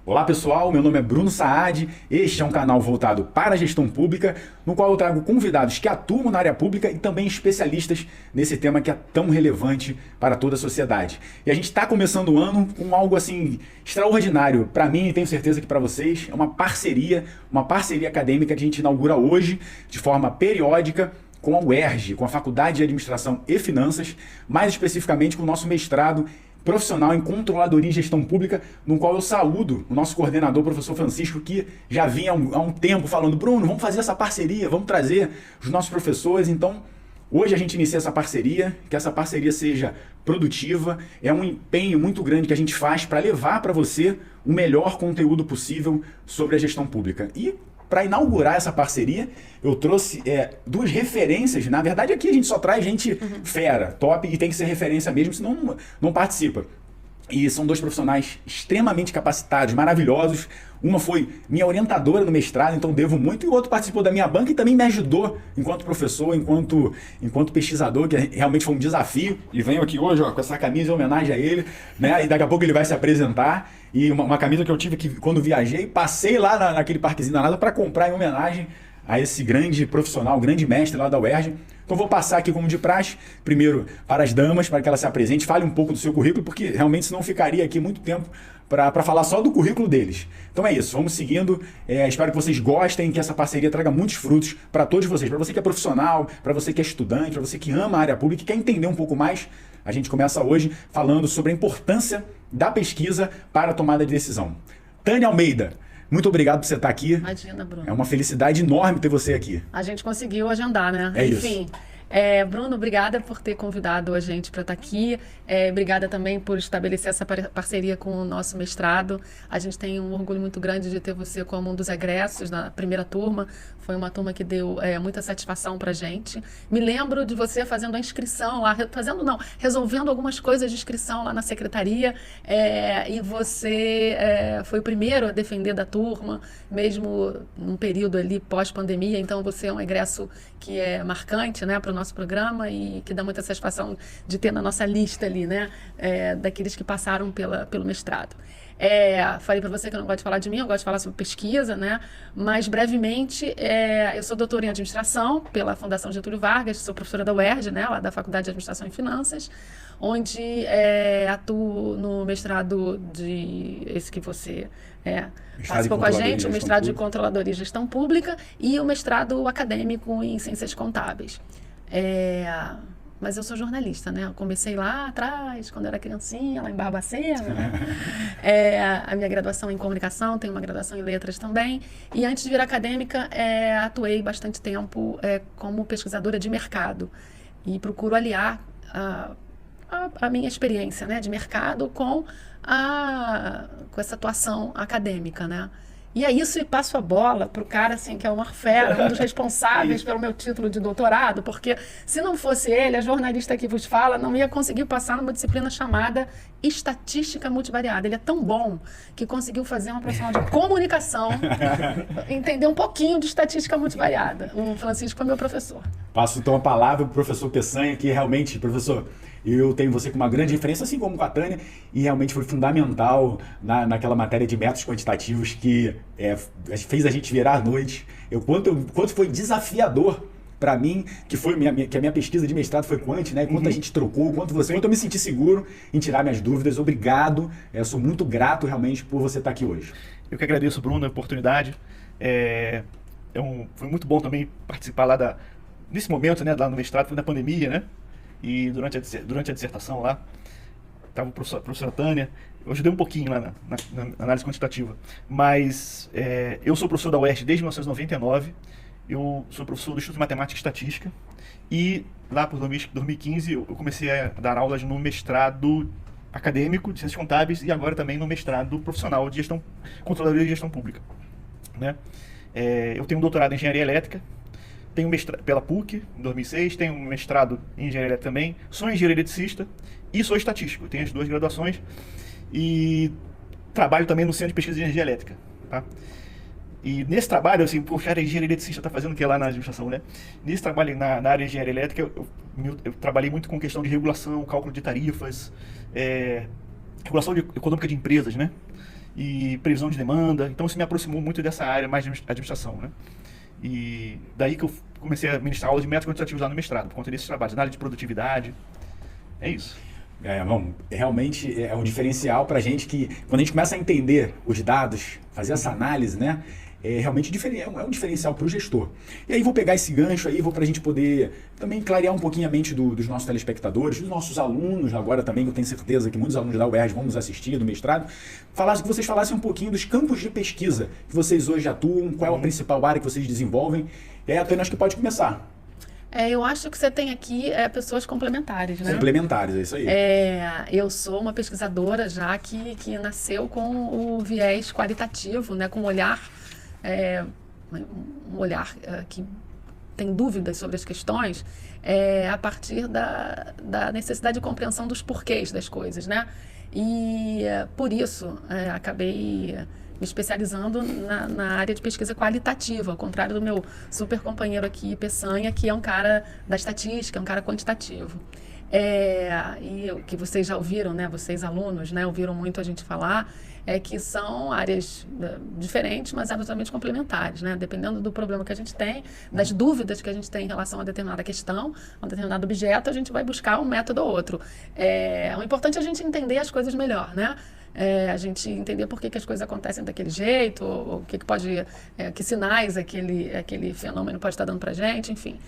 Olá pessoal, meu nome é Bruno Saad, este é um canal voltado para a gestão pública, no qual eu trago convidados que atuam na área pública e também especialistas nesse tema que é tão relevante para toda a sociedade. E a gente está começando o ano com algo assim extraordinário para mim e tenho certeza que para vocês, é uma parceria acadêmica que a gente inaugura hoje de forma periódica com a UERJ, com a Faculdade de Administração e Finanças, mais especificamente com o nosso mestrado profissional em Controladoria e Gestão Pública, no qual eu saúdo o nosso coordenador, professor Francisco, que já vinha há um tempo falando: Bruno, vamos fazer essa parceria, vamos trazer os nossos professores. Então, hoje a gente inicia essa parceria, que essa parceria seja produtiva, é um empenho muito grande que a gente faz para levar para você o melhor conteúdo possível sobre a gestão pública. E para inaugurar essa parceria, eu trouxe duas referências. Na verdade, aqui a gente só traz gente fera, top, e tem que ser referência mesmo, senão não participa. E são dois profissionais extremamente capacitados, maravilhosos. Uma foi minha orientadora no mestrado, então devo muito, e o outro participou da minha banca e também me ajudou enquanto professor, enquanto pesquisador, que realmente foi um desafio. E venho aqui hoje com essa camisa em homenagem a ele, né? E daqui a pouco ele vai se apresentar. E uma camisa que eu tive quando viajei, passei lá naquele parquezinho danado para comprar em homenagem a esse grande profissional, grande mestre lá da UERJ. Então vou passar aqui como de praxe, primeiro para as damas, para que ela se apresente, fale um pouco do seu currículo, porque realmente senão ficaria aqui muito tempo para falar só do currículo deles. Então é isso, vamos seguindo. Espero que vocês gostem, que essa parceria traga muitos frutos para todos vocês. Para você que é profissional, para você que é estudante, para você que ama a área pública e quer entender um pouco mais, a gente começa hoje falando sobre a importância da pesquisa para a tomada de decisão. Tânia Almeida, muito obrigado por você estar aqui. Imagina, Bruno. É uma felicidade enorme ter você aqui. A gente conseguiu agendar, né? É Enfim. isso. Bruno, obrigada por ter convidado a gente para estar aqui. Obrigada também por estabelecer essa parceria com o nosso mestrado. A gente tem um orgulho muito grande de ter você como um dos egressos na primeira turma. Foi uma turma que deu muita satisfação para a gente. Me lembro de você fazendo a inscrição lá, resolvendo algumas coisas de inscrição lá na secretaria. E você foi o primeiro a defender da turma, mesmo num período ali pós-pandemia. Então você é um egresso que é marcante, né, para o nosso programa e que dá muita satisfação de ter na nossa lista ali, né, daqueles que passaram pelo mestrado. Falei para você que eu não gosto de falar de mim, eu gosto de falar sobre pesquisa, né? Mas brevemente, eu sou doutora em administração pela Fundação Getúlio Vargas, sou professora da UERJ, né, lá da Faculdade de Administração e Finanças, onde atuo no mestrado esse que você participou com a gente, o mestrado de Controladoria e Gestão Pública e o mestrado acadêmico em Ciências Contábeis. Mas eu sou jornalista, né? Eu comecei lá atrás, quando eu era criancinha, lá em Barbacena. A minha graduação em comunicação, tenho uma graduação em letras também. E antes de vir acadêmica, atuei bastante tempo como pesquisadora de mercado. E procuro aliar a minha experiência, né, de mercado com essa atuação acadêmica, né? E é isso, e passo a bola para o cara assim, que é uma fera, um dos responsáveis pelo meu título de doutorado, porque se não fosse ele, a jornalista que vos fala, não ia conseguir passar numa disciplina chamada Estatística Multivariada. Ele é tão bom que conseguiu fazer uma profissional de comunicação entender um pouquinho de estatística multivariada. O Francisco foi meu professor. Passo então a palavra para o professor Peçanha, que realmente, professor, eu tenho você com uma grande referência, assim como com a Tânia, e realmente foi fundamental naquela matéria de métodos quantitativos que fez a gente virar à noite. Quanto foi desafiador para mim, que a minha pesquisa de mestrado foi quant, né? Quanto a gente trocou, quanto eu me senti seguro em tirar minhas dúvidas. Obrigado, sou muito grato realmente por você estar aqui hoje. Eu que agradeço, Bruno, a oportunidade. Foi muito bom também participar lá nesse momento, né, lá no mestrado, foi na pandemia, né? E durante a dissertação lá, estava a professora Tânia, eu ajudei um pouquinho lá na análise quantitativa, mas eu sou professor da UERJ desde 1999, eu sou professor do Instituto de Matemática e Estatística, e lá por 2015 eu comecei a dar aulas no mestrado acadêmico de Ciências Contábeis e agora também no mestrado profissional de Controladoria e Gestão Pública, né? Eu tenho um doutorado em Engenharia Elétrica, tenho mestrado pela PUC, em 2006, tenho um mestrado em Engenharia Elétrica também, sou engenheiro eletricista e sou estatístico, tenho as duas graduações e trabalho também no Centro de Pesquisa de Energia Elétrica, tá? E nesse trabalho, assim, poxa, a engenharia eletricista está fazendo o que lá na administração, né? Nesse trabalho na área de engenharia elétrica, eu trabalhei muito com questão de regulação, cálculo de tarifas, regulação econômica de empresas, né? e previsão de demanda. Então isso me aproximou muito dessa área mais de administração, né? E daí que eu comecei a ministrar aulas de métodos quantitativos lá no mestrado, por conta desses trabalhos, análise de produtividade. É isso. Bom, realmente é um diferencial para a gente que, quando a gente começa a entender os dados, fazer essa análise, né? Realmente é um diferencial para o gestor. E aí vou pegar esse gancho aí, para a gente poder também clarear um pouquinho a mente dos nossos telespectadores, dos nossos alunos agora também, que eu tenho certeza que muitos alunos da UERJ vão nos assistir, do mestrado, que vocês falassem um pouquinho dos campos de pesquisa que vocês hoje atuam, qual é a principal área que vocês desenvolvem. E aí, Antônio, acho que pode começar. Eu acho que você tem aqui pessoas complementares, né? Complementares, é isso aí. Eu sou uma pesquisadora já que nasceu com o viés qualitativo, né? Com um olhar que tem dúvidas sobre as questões a partir da necessidade de compreensão dos porquês das coisas, né? E por isso acabei me especializando na área de pesquisa qualitativa, ao contrário do meu super companheiro aqui, Peçanha, que é um cara da estatística, é um cara quantitativo. E o que vocês já ouviram, né? Vocês alunos, né? Ouviram muito a gente falar, que são áreas diferentes, mas absolutamente complementares, né? Dependendo do problema que a gente tem, das dúvidas que a gente tem em relação a determinada questão, a um determinado objeto, a gente vai buscar um método ou outro. O importante é a gente entender as coisas melhor, né? A gente entender por que as coisas acontecem daquele jeito, ou o que pode, que sinais aquele fenômeno pode estar dando pra gente, enfim.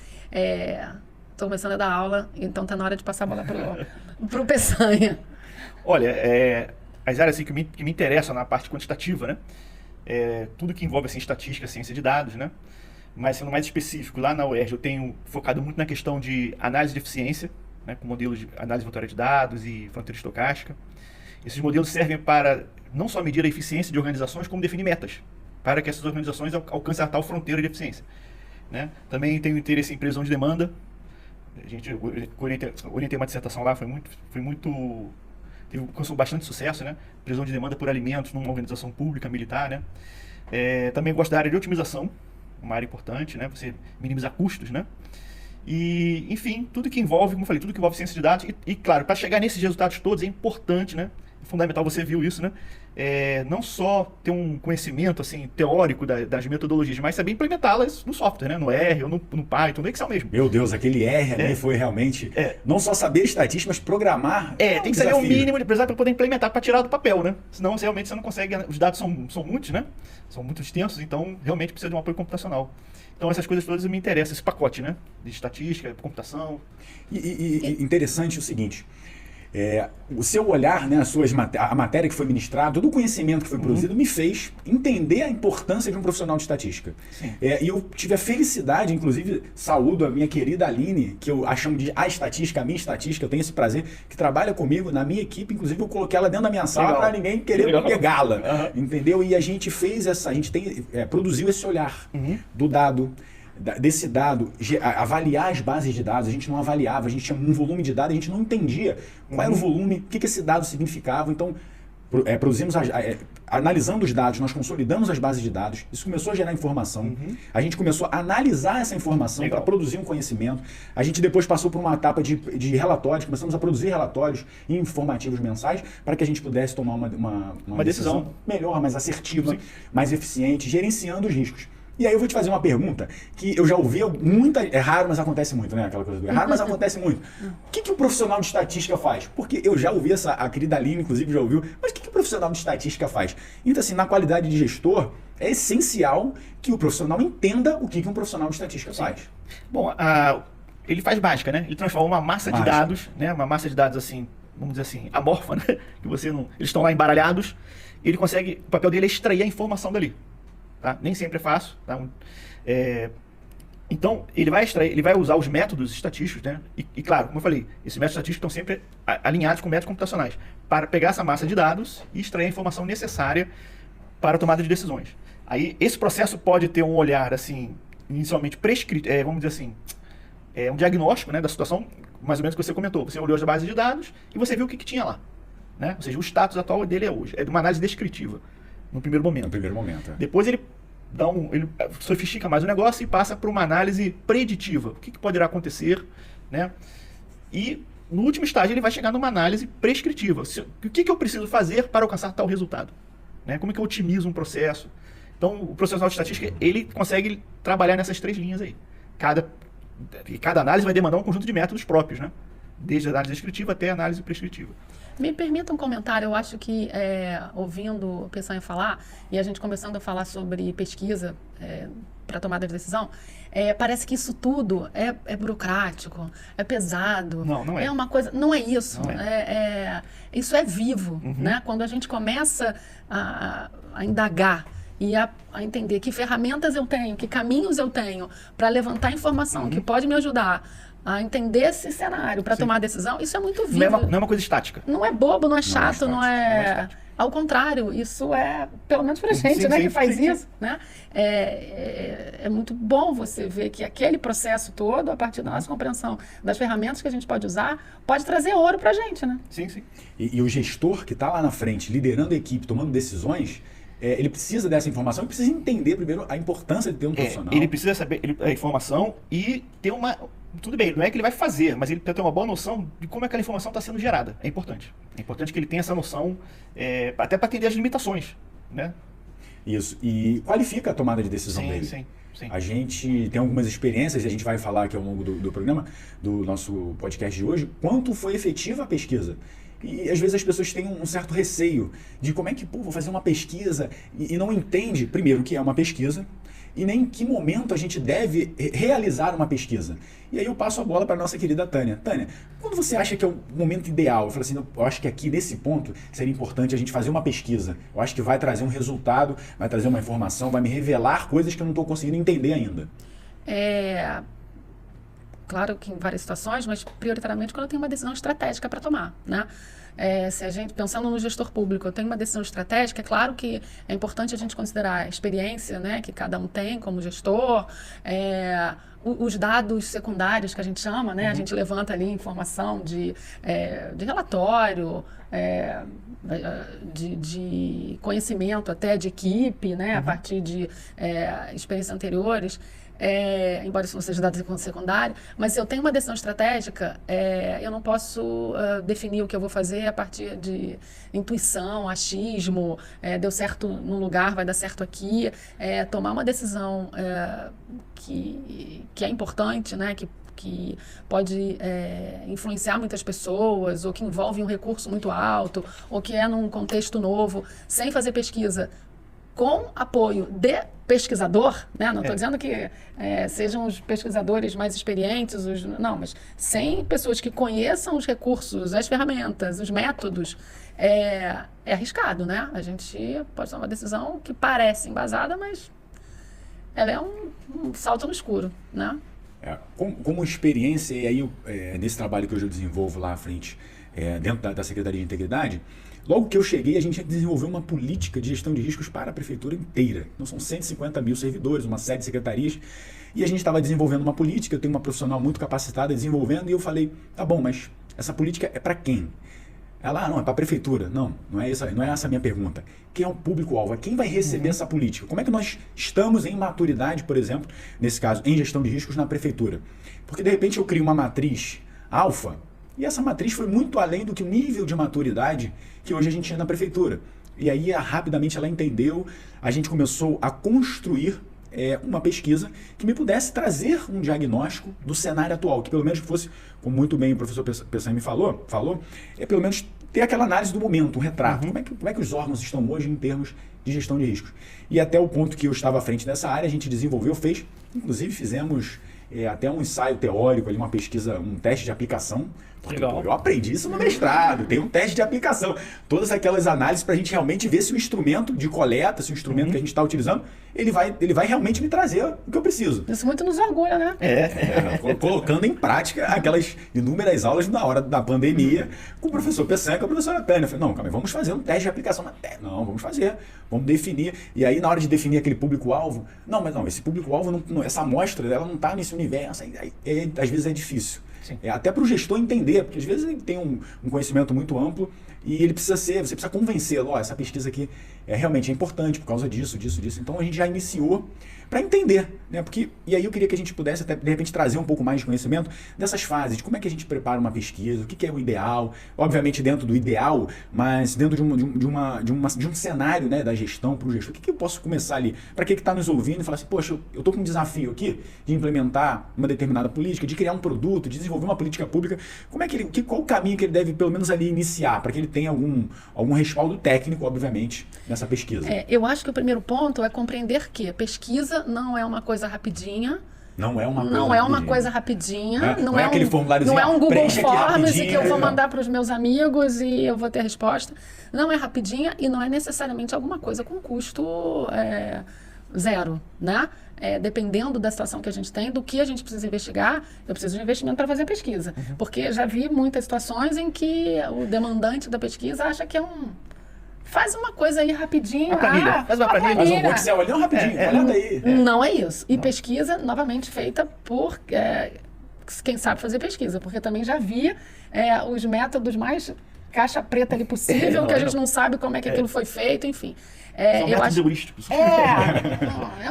Estou começando a dar aula, então está na hora de passar a bola pro Peçanha. Olha, as áreas assim, que me interessam na parte quantitativa, né? Tudo que envolve assim, estatística, ciência de dados, né? Mas sendo mais específico, lá na UERJ eu tenho focado muito na questão de análise de eficiência, né? Com modelos de análise envoltória de dados e fronteira estocástica. Esses modelos servem para não só medir a eficiência de organizações, como definir metas, para que essas organizações alcancem a tal fronteira de eficiência, né? Também tenho interesse em previsão de demanda. Orientei uma dissertação lá, alcançou bastante sucesso, né? Previsão de demanda por alimentos numa organização pública, militar, né? Também gosto da área de otimização, uma área importante, né? Você minimizar custos, né? E, enfim, tudo que envolve, como eu falei, tudo que envolve ciência de dados. E claro, para chegar nesses resultados todos é importante, né? É fundamental, você viu isso, né? Não só ter um conhecimento assim, teórico das metodologias, mas saber implementá-las no software, né? No R ou no Python, no Excel mesmo. Meu Deus, aquele R ali foi realmente não só saber estatística, mas programar. Tem que saber o mínimo de precisar para poder implementar, para tirar do papel, né? Senão realmente você não consegue. Os dados são muitos, né? São muito extensos, então realmente precisa de um apoio computacional. Então essas coisas todas me interessam, esse pacote, né? De estatística, computação. E interessante o seguinte. O seu olhar, né, a matéria que foi ministrada, todo o conhecimento que foi produzido me fez entender a importância de um profissional de estatística. E eu tive a felicidade, inclusive saúdo a minha querida Aline, que eu chamo de a minha estatística, eu tenho esse prazer, que trabalha comigo na minha equipe, inclusive eu coloquei ela dentro da minha sala para ninguém querer pegá-la, entendeu? E a gente produziu esse olhar do dado, desse dado, avaliar as bases de dados. A gente não avaliava, a gente tinha um volume de dados, a gente não entendia qual era o volume, o que esse dado significava. Então, produzimos, analisando os dados, nós consolidamos as bases de dados, isso começou a gerar informação, a gente começou a analisar essa informação para produzir um conhecimento, a gente depois passou por uma etapa de relatórios, começamos a produzir relatórios informativos mensais para que a gente pudesse tomar uma decisão melhor, mais assertiva, mais eficiente, gerenciando os riscos. E aí eu vou te fazer uma pergunta que eu já ouvi é raro, mas acontece muito, né? Aquela coisa do é raro, mas acontece muito. O que o profissional de estatística faz? Porque eu já ouvi a querida Aline, inclusive, já ouviu, mas o que o profissional de estatística faz? Então, assim, na qualidade de gestor, é essencial que o profissional entenda o que um profissional de estatística faz. Bom, ele faz mágica, né? Ele transforma uma massa de dados, né? Uma massa de dados, assim, vamos dizer assim, amorfa, né? Que eles estão lá embaralhados, e ele consegue, o papel dele é extrair a informação dali. Tá? Nem sempre é fácil. Tá? Então, ele vai usar os métodos estatísticos, né? E claro, como eu falei, esses métodos estatísticos estão sempre alinhados com métodos computacionais, para pegar essa massa de dados e extrair a informação necessária para a tomada de decisões. Aí, esse processo pode ter um olhar, assim, inicialmente prescrito, vamos dizer assim, um diagnóstico, né, da situação, mais ou menos que você comentou. Você olhou as bases de dados e você viu o que tinha lá. Né? Ou seja, o status atual dele é hoje. É de uma análise descritiva. No primeiro momento. Depois ele sofistica mais o negócio e passa para uma análise preditiva. O que poderá acontecer, né? E no último estágio ele vai chegar numa análise prescritiva. O que eu preciso fazer para alcançar tal resultado? né? Como é que eu otimizo um processo? Então, o profissional de estatística, ele consegue trabalhar nessas 3 linhas aí. Cada análise vai demandar um conjunto de métodos próprios, né? Desde a análise descritiva até a análise prescritiva. Me permita um comentário, eu acho que ouvindo o Peçanha falar, e a gente começando a falar sobre pesquisa para tomada de decisão, parece que isso tudo é burocrático, é pesado. Não é. É uma coisa, não é isso. Não Isso é vivo, né? Quando a gente começa a indagar e a entender que ferramentas eu tenho, que caminhos eu tenho para levantar informação que pode me ajudar a entender esse cenário para tomar decisão, isso é muito vivo. Não é uma coisa estática. Não é bobo, não é chato, não é... estático. Ao contrário, isso é, pelo menos pra gente, Sim, né, sim, que faz sim, isso, né? É muito bom você ver que aquele processo todo, a partir da nossa compreensão das ferramentas que a gente pode usar, pode trazer ouro pra gente, né? Sim, sim. E o gestor que está lá na frente, liderando a equipe, tomando decisões, ele precisa dessa informação e precisa entender primeiro a importância de ter um profissional. Ele precisa saber a informação e ter uma... Tudo bem, não é que ele vai fazer, mas ele precisa ter uma boa noção de como aquela informação está sendo gerada. É importante. É importante que ele tenha essa noção, até para atender as limitações, né? Isso. E qualifica a tomada de decisão dele. Sim. A gente tem algumas experiências, e a gente vai falar aqui ao longo do programa, do nosso podcast de hoje, quanto foi efetiva a pesquisa. E às vezes as pessoas têm um certo receio de como é que, vou fazer uma pesquisa e não entende, primeiro, o que é uma pesquisa e nem em que momento a gente deve realizar uma pesquisa. E aí eu passo a bola para a nossa querida Tânia. Tânia, quando você acha que é o momento ideal? Eu falo assim, eu acho que aqui nesse ponto seria importante a gente fazer uma pesquisa. Eu acho que vai trazer um resultado, vai trazer uma informação, vai me revelar coisas que eu não estou conseguindo entender ainda. Claro que em várias situações, mas prioritariamente quando eu tenho uma decisão estratégica para tomar, né? Se a gente, pensando no gestor público, eu tenho uma decisão estratégica, é claro que é importante a gente considerar a experiência, né, que cada um tem como gestor, os dados secundários que a gente chama, né? A gente levanta ali informação de relatório, de conhecimento até de equipe, né? A partir de experiências anteriores. Embora isso não seja dado secundário, mas se eu tenho uma decisão estratégica, eu não posso definir o que eu vou fazer a partir de intuição, achismo, deu certo num lugar, vai dar certo aqui. Tomar uma decisão que é importante, né? Que pode influenciar muitas pessoas, ou que envolve um recurso muito alto, ou que é num contexto novo, sem fazer pesquisa, com apoio de pesquisador, né? Não estou dizendo que sejam os pesquisadores mais experientes, não, mas sem pessoas que conheçam os recursos, as ferramentas, os métodos, é arriscado, né? A gente pode tomar uma decisão que parece embasada, mas ela é um salto no escuro, né? Como experiência, e aí nesse trabalho que hoje eu desenvolvo lá à frente, dentro da Secretaria de Integridade, logo que eu cheguei, a gente desenvolveu uma política de gestão de riscos para a prefeitura inteira. Então são 150 mil servidores, uma série de secretarias, e a gente estava desenvolvendo uma política, eu tenho uma profissional muito capacitada desenvolvendo, e eu falei, tá bom, mas essa política é para quem? Ela, não, é para a prefeitura. Não é essa a minha pergunta. Quem é o público-alvo? Quem vai receber essa política? Como é que nós estamos em maturidade, por exemplo, nesse caso, em gestão de riscos na prefeitura? Porque de repente eu crio uma matriz alfa, e essa matriz foi muito além do que o nível de maturidade que hoje a gente tinha na prefeitura. E aí, rapidamente, ela entendeu, a gente começou a construir uma pesquisa que me pudesse trazer um diagnóstico do cenário atual, que pelo menos fosse, como muito bem o professor Peçanha me falou, pelo menos ter aquela análise do momento, um retrato. Como é que os órgãos estão hoje em termos de gestão de riscos? E até o ponto que eu estava à frente dessa área, a gente desenvolveu, inclusive fizemos até um ensaio teórico, ali, uma pesquisa, um teste de aplicação. Eu aprendi isso no mestrado, tem um teste de aplicação. Todas aquelas análises para a gente realmente ver se o instrumento de coleta, se o instrumento que a gente está utilizando, ele vai realmente me trazer o que eu preciso. Isso muito nos orgulha, né? Colocando em prática aquelas inúmeras aulas na hora da pandemia, com o professor Peçanha e com a professora Tânia. Eu falei, não, calma aí, vamos fazer um teste de aplicação. Não, vamos fazer, vamos definir. E aí, na hora de definir aquele público-alvo, esse público-alvo, essa amostra dela não está nesse universo. Às vezes é difícil. Até para o gestor entender, porque às vezes ele tem um conhecimento muito amplo e ele precisa você precisa convencê-lo, ó, essa pesquisa aqui realmente é importante por causa disso. Então a gente já iniciou para entender, né? E aí eu queria que a gente pudesse até, de repente, trazer um pouco mais de conhecimento dessas fases, de como é que a gente prepara uma pesquisa, o que é o ideal, obviamente dentro do ideal, mas dentro de um cenário, né, da gestão para o gestor. O que eu posso começar ali? Para quem está nos ouvindo e falar assim, poxa, eu estou com um desafio aqui de implementar uma determinada política, de criar um produto, de desenvolver uma política pública, qual o caminho que ele deve, pelo menos ali, iniciar, para que ele tenha algum respaldo técnico, obviamente, nessa pesquisa? Eu acho que o primeiro ponto é compreender que a pesquisa não é uma coisa rapidinha. Não é uma coisa rapidinha. Não é aquele formuláriozinho. Não é um Google Forms que eu vou mandar para os meus amigos e eu vou ter a resposta. Não é rapidinha e não é necessariamente alguma coisa com custo zero, né? Dependendo da situação que a gente tem, do que a gente precisa investigar, eu preciso de investimento para fazer a pesquisa. Porque já vi muitas situações em que o demandante da pesquisa acha que faz uma coisa aí rapidinho. Faz uma planilha. Faz um Excel ali, rapidinho. Olha daí. Não é isso. E pesquisa, novamente, feita por quem sabe fazer pesquisa. Porque também já vi os métodos mais caixa preta ali possível, que a gente não sabe como é que aquilo foi feito, enfim. São métodos heurísticos. É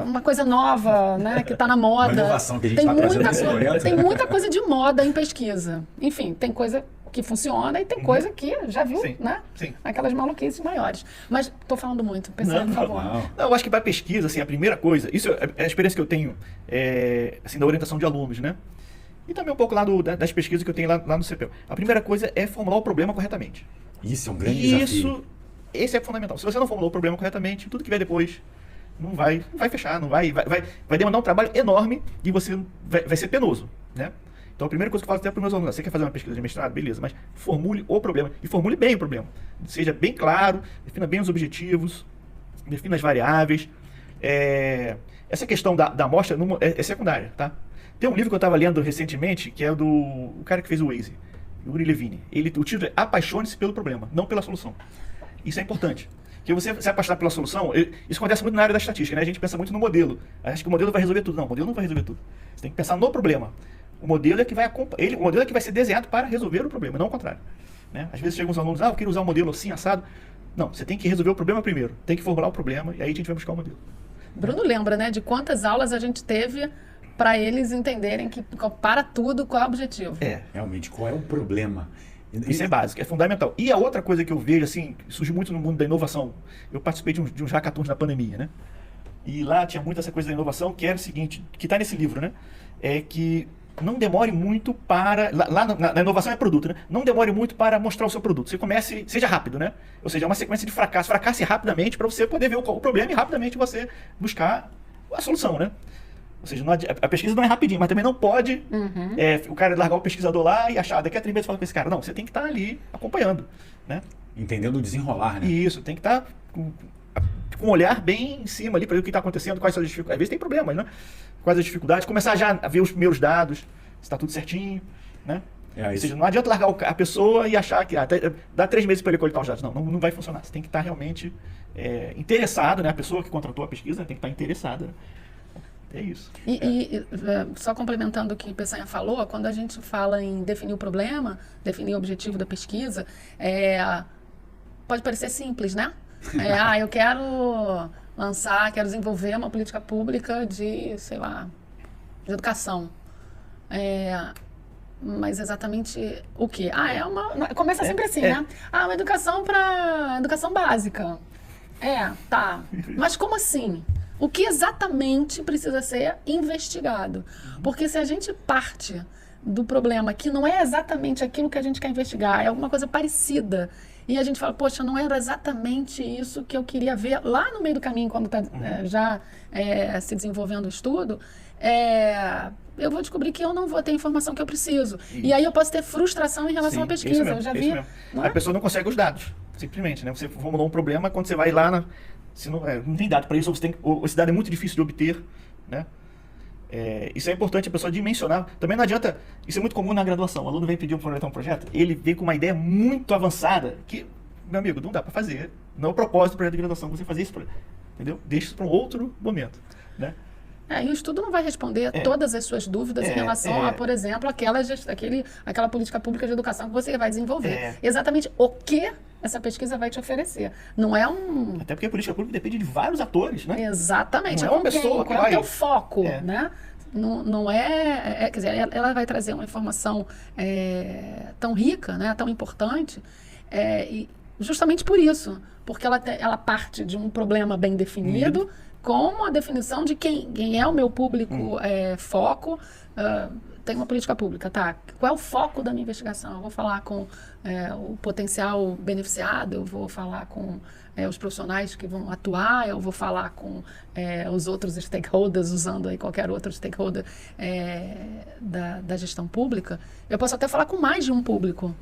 uma coisa nova, né, que está na moda. Uma inovação que a gente está trazendo nesse momento. Tem muita coisa de moda em pesquisa. Enfim, tem coisa que funciona e tem coisa que já viu, Sim, né? sim. Aquelas maluquices maiores. Mas estou falando muito, pensando, por favor. Não, eu acho que para pesquisa, assim, a primeira coisa, isso é a experiência que eu tenho assim, da orientação de alunos, né? E também um pouco lá das pesquisas que eu tenho lá no CPEL. A primeira coisa é formular o problema corretamente. Isso é um grande desafio. Esse é fundamental. Se você não formulou o problema corretamente, tudo que vier depois não vai fechar, vai demandar um trabalho enorme e você vai ser penoso, né? Então a primeira coisa que eu falo até para os meus alunos, você quer fazer uma pesquisa de mestrado? Beleza, mas formule o problema e formule bem o problema. Seja bem claro, defina bem os objetivos, defina as variáveis. Essa questão da amostra é secundária, tá? Tem um livro que eu estava lendo recentemente, que é o cara que fez o Waze, Uri Levine. O título é Apaixone-se pelo problema, não pela solução. Isso é importante. Que você se apaixonar pela solução, isso acontece muito na área da estatística, né? A gente pensa muito no modelo. Acha que o modelo vai resolver tudo. Não, o modelo não vai resolver tudo. Você tem que pensar no problema. O modelo é que vai ser desenhado para resolver o problema, não o contrário. Né? Às vezes chegam os alunos, eu quero usar um modelo assim, assado. Não, você tem que resolver o problema primeiro. Tem que formular o problema e aí a gente vai buscar o modelo. Bruno lembra, né, de quantas aulas a gente teve para eles entenderem que para tudo qual é o objetivo. Realmente, qual é o problema? Isso é básico, é fundamental. E a outra coisa que eu vejo, assim, que surge muito no mundo da inovação, eu participei de uns hackathons na pandemia, né? E lá tinha muito essa coisa da inovação, que era o seguinte, que está nesse livro, né? É que não demore muito para... Lá na inovação é produto, né? Não demore muito para mostrar o seu produto. Você comece, seja rápido, né? Ou seja, é uma sequência de fracasso. Fracasse rapidamente para você poder ver o problema e rapidamente você buscar a solução, né? Ou seja, a pesquisa não é rapidinho, mas também não pode o cara largar o pesquisador lá e achar, daqui a 3 meses fala com esse cara. Não, você tem que estar ali acompanhando, né? Entendendo o desenrolar, né? Isso, tem que estar com um olhar bem em cima ali para ver o que está acontecendo, quais são as dificuldades. Às vezes tem problemas, né? Quais as dificuldades, começar já a ver os primeiros dados, se está tudo certinho, né? Ou seja, não adianta largar a pessoa e achar que dá 3 meses para ele coletar os dados. Não vai funcionar. Você tem que estar realmente interessado, né? A pessoa que contratou a pesquisa tem que estar interessada, né? É isso. Só complementando o que o Peçanha falou, quando a gente fala em definir o problema, definir o objetivo da pesquisa, pode parecer simples, né? Eu quero desenvolver uma política pública de, sei lá, de educação. Mas exatamente o quê? Começa sempre assim, né? Uma educação básica. Tá. Mas como assim? O que exatamente precisa ser investigado? Porque se a gente parte do problema que não é exatamente aquilo que a gente quer investigar, é alguma coisa parecida, e a gente fala, poxa, não era exatamente isso que eu queria ver lá no meio do caminho, quando está já se desenvolvendo o estudo, eu vou descobrir que eu não vou ter a informação que eu preciso. E aí eu posso ter frustração em relação à pesquisa. Mesmo, eu já vi. A pessoa não consegue os dados, simplesmente, né? Você formulou um problema, quando você vai lá se não tem dado para isso, esse dado é muito difícil de obter, né? Isso é importante a pessoa dimensionar. Também não adianta, isso é muito comum na graduação. O aluno vem pedir para um projeto, ele vem com uma ideia muito avançada que, meu amigo, não dá para fazer. Não é o propósito do projeto de graduação você fazer isso, entendeu? Deixa isso para um outro momento, né? E o estudo não vai responder todas as suas dúvidas em relação a, por exemplo, aquela política pública de educação que você vai desenvolver. Exatamente o que essa pesquisa vai te oferecer. Não é um... Até porque a política pública depende de vários atores, né? Exatamente. Não é uma pessoa que qual é vai... o teu foco, né? Não quer dizer, ela vai trazer uma informação tão rica, né, tão importante, e justamente por isso, porque ela parte de um problema bem definido, com a definição de quem é o meu público foco. Tem uma política pública, tá? Qual é o foco da minha investigação? Eu vou falar com o potencial beneficiado, eu vou falar com os profissionais que vão atuar, eu vou falar com os outros stakeholders, usando aí qualquer outro stakeholder da gestão pública. Eu posso até falar com mais de um público,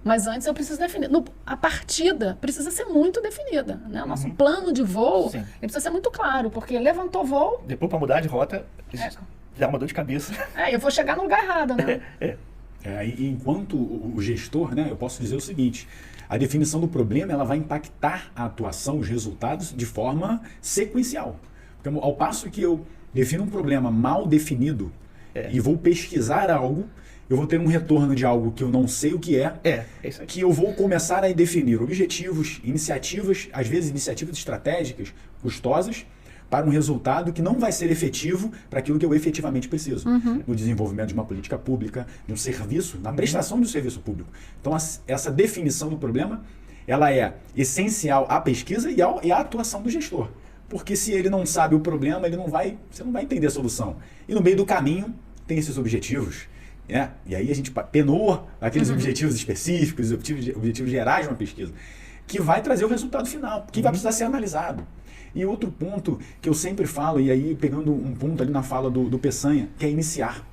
mas antes eu preciso definir. A partida precisa ser muito definida, né? O nosso plano de voo ele precisa ser muito claro, porque levantou voo... Depois, para mudar de rota, dá uma dor de cabeça. Eu vou chegar no lugar errado, né? Enquanto o gestor, né, eu posso dizer o seguinte: a definição do problema ela vai impactar a atuação, os resultados, de forma sequencial. Porque, ao passo que eu defino um problema mal definido e vou pesquisar algo, eu vou ter um retorno de algo que eu não sei o que isso aí. que eu vou começar a definir objetivos, iniciativas, às vezes iniciativas estratégicas, custosas, para um resultado que não vai ser efetivo para aquilo que eu efetivamente preciso. No desenvolvimento de uma política pública, de um serviço, na prestação de um serviço público. Então, essa definição do problema, ela é essencial à pesquisa e à atuação do gestor. Porque se ele não sabe o problema, você não vai entender a solução. E no meio do caminho, tem esses objetivos. E aí a gente penou aqueles objetivos específicos, objetivos gerais de uma pesquisa, que vai trazer o resultado final, que vai precisar ser analisado. E outro ponto que eu sempre falo, e aí pegando um ponto ali na fala do Peçanha, que é iniciar.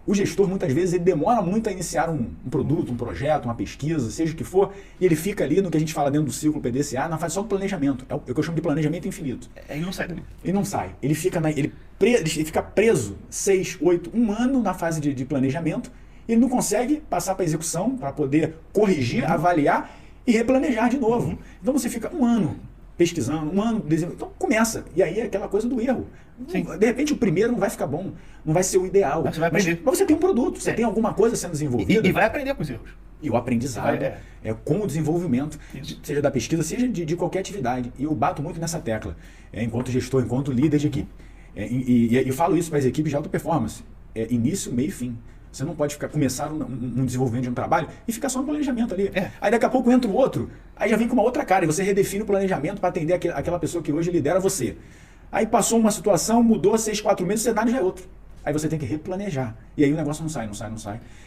O gestor, muitas vezes, ele demora muito a iniciar um produto, um projeto, uma pesquisa, seja o que for, e ele fica ali no que a gente fala dentro do ciclo PDCA, na fase só do planejamento. É o que eu chamo de planejamento infinito. Ele não sai dali. Ele não sai. Ele fica preso 6, 8, 1 ano na fase de planejamento, e ele não consegue passar para execução, para poder corrigir, avaliar e replanejar de novo. Então você fica 1 ano pesquisando, 1 ano desenvolvendo. Então começa. E aí é aquela coisa do erro. Sim. De repente o primeiro não vai ficar bom, não vai ser o ideal. Mas você vai aprender. Mas você tem um produto, você tem alguma coisa sendo desenvolvida. E vai aprender com os erros. E o aprendizado com o desenvolvimento, seja da pesquisa, seja de qualquer atividade. E eu bato muito nessa tecla, enquanto gestor, enquanto líder de equipe. E falo isso para as equipes de alta performance. Início, meio e fim. Você não pode começar um desenvolvimento de um trabalho e ficar só no planejamento ali. Aí daqui a pouco entra o outro, aí já vem com uma outra cara e você redefine o planejamento para atender aquela pessoa que hoje lidera você. Aí passou uma situação, mudou 6, 4 meses, o cenário já é outro. Aí você tem que replanejar. E aí o negócio não sai.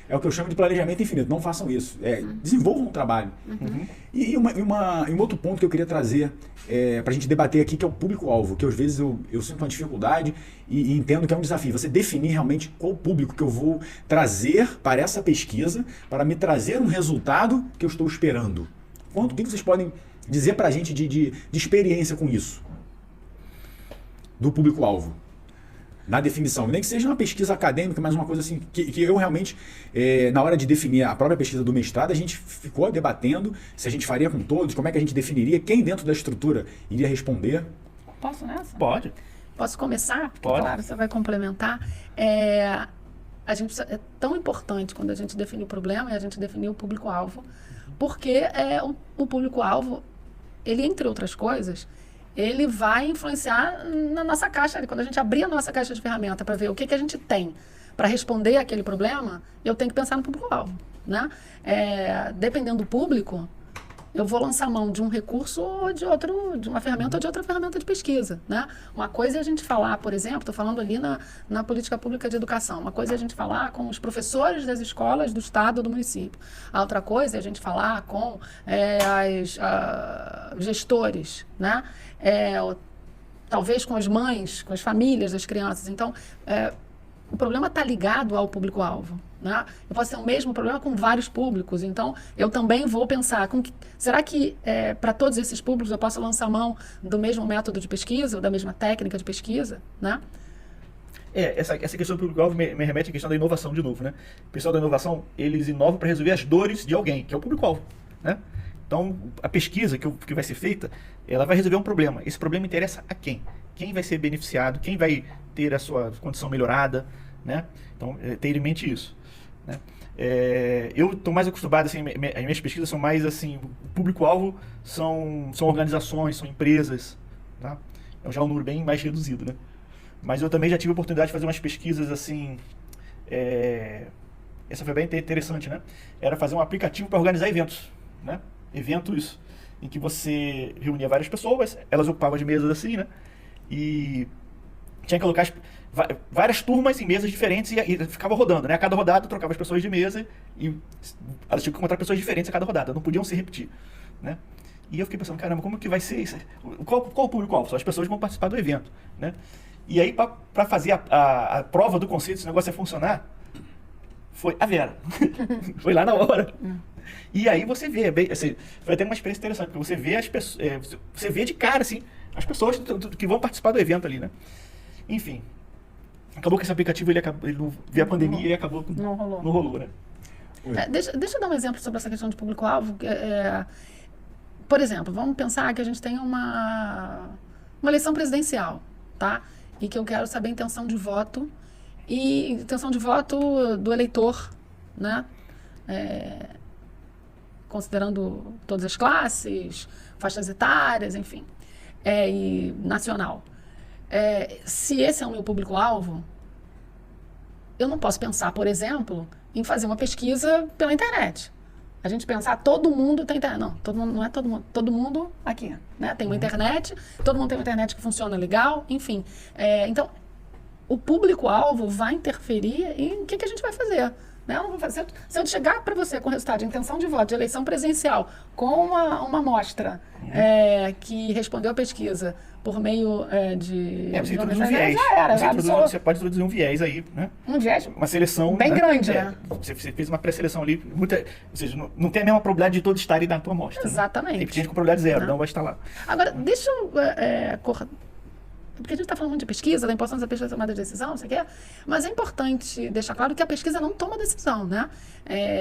É o que eu chamo de planejamento infinito. Não façam isso. Desenvolvam um trabalho. E um outro ponto que eu queria trazer para a gente debater aqui, que é o público-alvo, que às vezes eu sinto uma dificuldade e entendo que é um desafio. Você definir realmente qual público que eu vou trazer para essa pesquisa, para me trazer um resultado que eu estou esperando. O que vocês podem dizer para a gente de experiência com isso? Do público-alvo. Na definição, nem que seja uma pesquisa acadêmica, mas uma coisa assim, que eu realmente, na hora de definir a própria pesquisa do mestrado, a gente ficou debatendo se a gente faria com todos, como é que a gente definiria, quem dentro da estrutura iria responder. Posso nessa? Pode. Posso começar? Pode. Claro, você vai complementar. A gente é tão importante quando a gente define o problema e a gente definir o público-alvo, porque o público-alvo, ele, entre outras coisas, ele vai influenciar na nossa caixa. Quando a gente abrir a nossa caixa de ferramenta para ver o que a gente tem para responder aquele problema, eu tenho que pensar no público-alvo, né? Dependendo do público, eu vou lançar mão de um recurso ou de uma ferramenta ou de outra ferramenta de pesquisa, né? Uma coisa é a gente falar, por exemplo, estou falando ali na política pública de educação, uma coisa é a gente falar com os professores das escolas do estado ou do município. A outra coisa é a gente falar com os gestores, né? Talvez com as mães, com as famílias das crianças. Então, o problema está ligado ao público-alvo, né? Eu posso ter o mesmo problema com vários públicos, então eu também vou pensar, será que para todos esses públicos eu posso lançar mão do mesmo método de pesquisa, ou da mesma técnica de pesquisa, né? Essa questão do público-alvo me remete à questão da inovação de novo, né? O pessoal da inovação, eles inovam para resolver as dores de alguém, que é o público-alvo, né? Então, a pesquisa que vai ser feita, ela vai resolver um problema. Esse problema interessa a quem? quem vai ser beneficiado, quem vai ter a sua condição melhorada, né? Então, ter em mente isso, né? Eu estou mais acostumado, assim, as minhas pesquisas são mais, assim, o público-alvo são organizações, são empresas, tá? É já um número bem mais reduzido, né? Mas eu também já tive a oportunidade de fazer umas pesquisas, assim, essa foi bem interessante, né? Era fazer um aplicativo para organizar eventos, né? Eventos em que você reunia várias pessoas, elas ocupavam as mesas assim, né? E tinha que colocar várias turmas em mesas diferentes e ficava rodando, né? A cada rodada trocava as pessoas de mesa e elas tinham que encontrar pessoas diferentes a cada rodada, não podiam se repetir, né? E eu fiquei pensando, caramba, como que vai ser isso? Qual o público-alvo? São as pessoas que vão participar do evento, né? E aí, para fazer a prova do conceito, esse negócio ia funcionar, foi a Vera. Foi lá na hora. E aí você vê, assim, foi até uma experiência interessante, porque você vê as pessoas, você vê de cara, assim, as pessoas que vão participar do evento ali, né? Enfim, acabou que esse aplicativo, ele veio a pandemia e acabou, não rolou, né? Deixa eu dar um exemplo sobre essa questão de público-alvo. Por exemplo, vamos pensar que a gente tem uma eleição presidencial, tá? E que eu quero saber a intenção de voto do eleitor, né? Considerando todas as classes, faixas etárias, enfim, e nacional. Se esse é o meu público-alvo, eu não posso pensar, por exemplo, em fazer uma pesquisa pela internet. A gente pensar, todo mundo tem internet. Não, todo mundo, não é todo mundo. Todo mundo aqui, né? Tem uma internet, todo mundo tem uma internet que funciona legal, enfim. Então, o público-alvo vai interferir em o que a gente vai fazer. Né? Eu não vou fazer, se eu chegar para você com o resultado de intenção de voto, de eleição presencial, com uma amostra que respondeu a pesquisa por meio de... Você introduz um viés. Já era, você pode introduzir um viés aí, né? Um viés uma seleção bem grande, né? Você fez uma pré-seleção ali, ou seja, não tem a mesma probabilidade de todos estarem na tua amostra. Exatamente. Né? Tem gente com probabilidade zero, não vai estar lá. Agora, deixa eu... Porque a gente está falando muito de pesquisa, da importância da pesquisa na tomada de decisão, não sei o quê, mas é importante deixar claro que a pesquisa não toma decisão, né?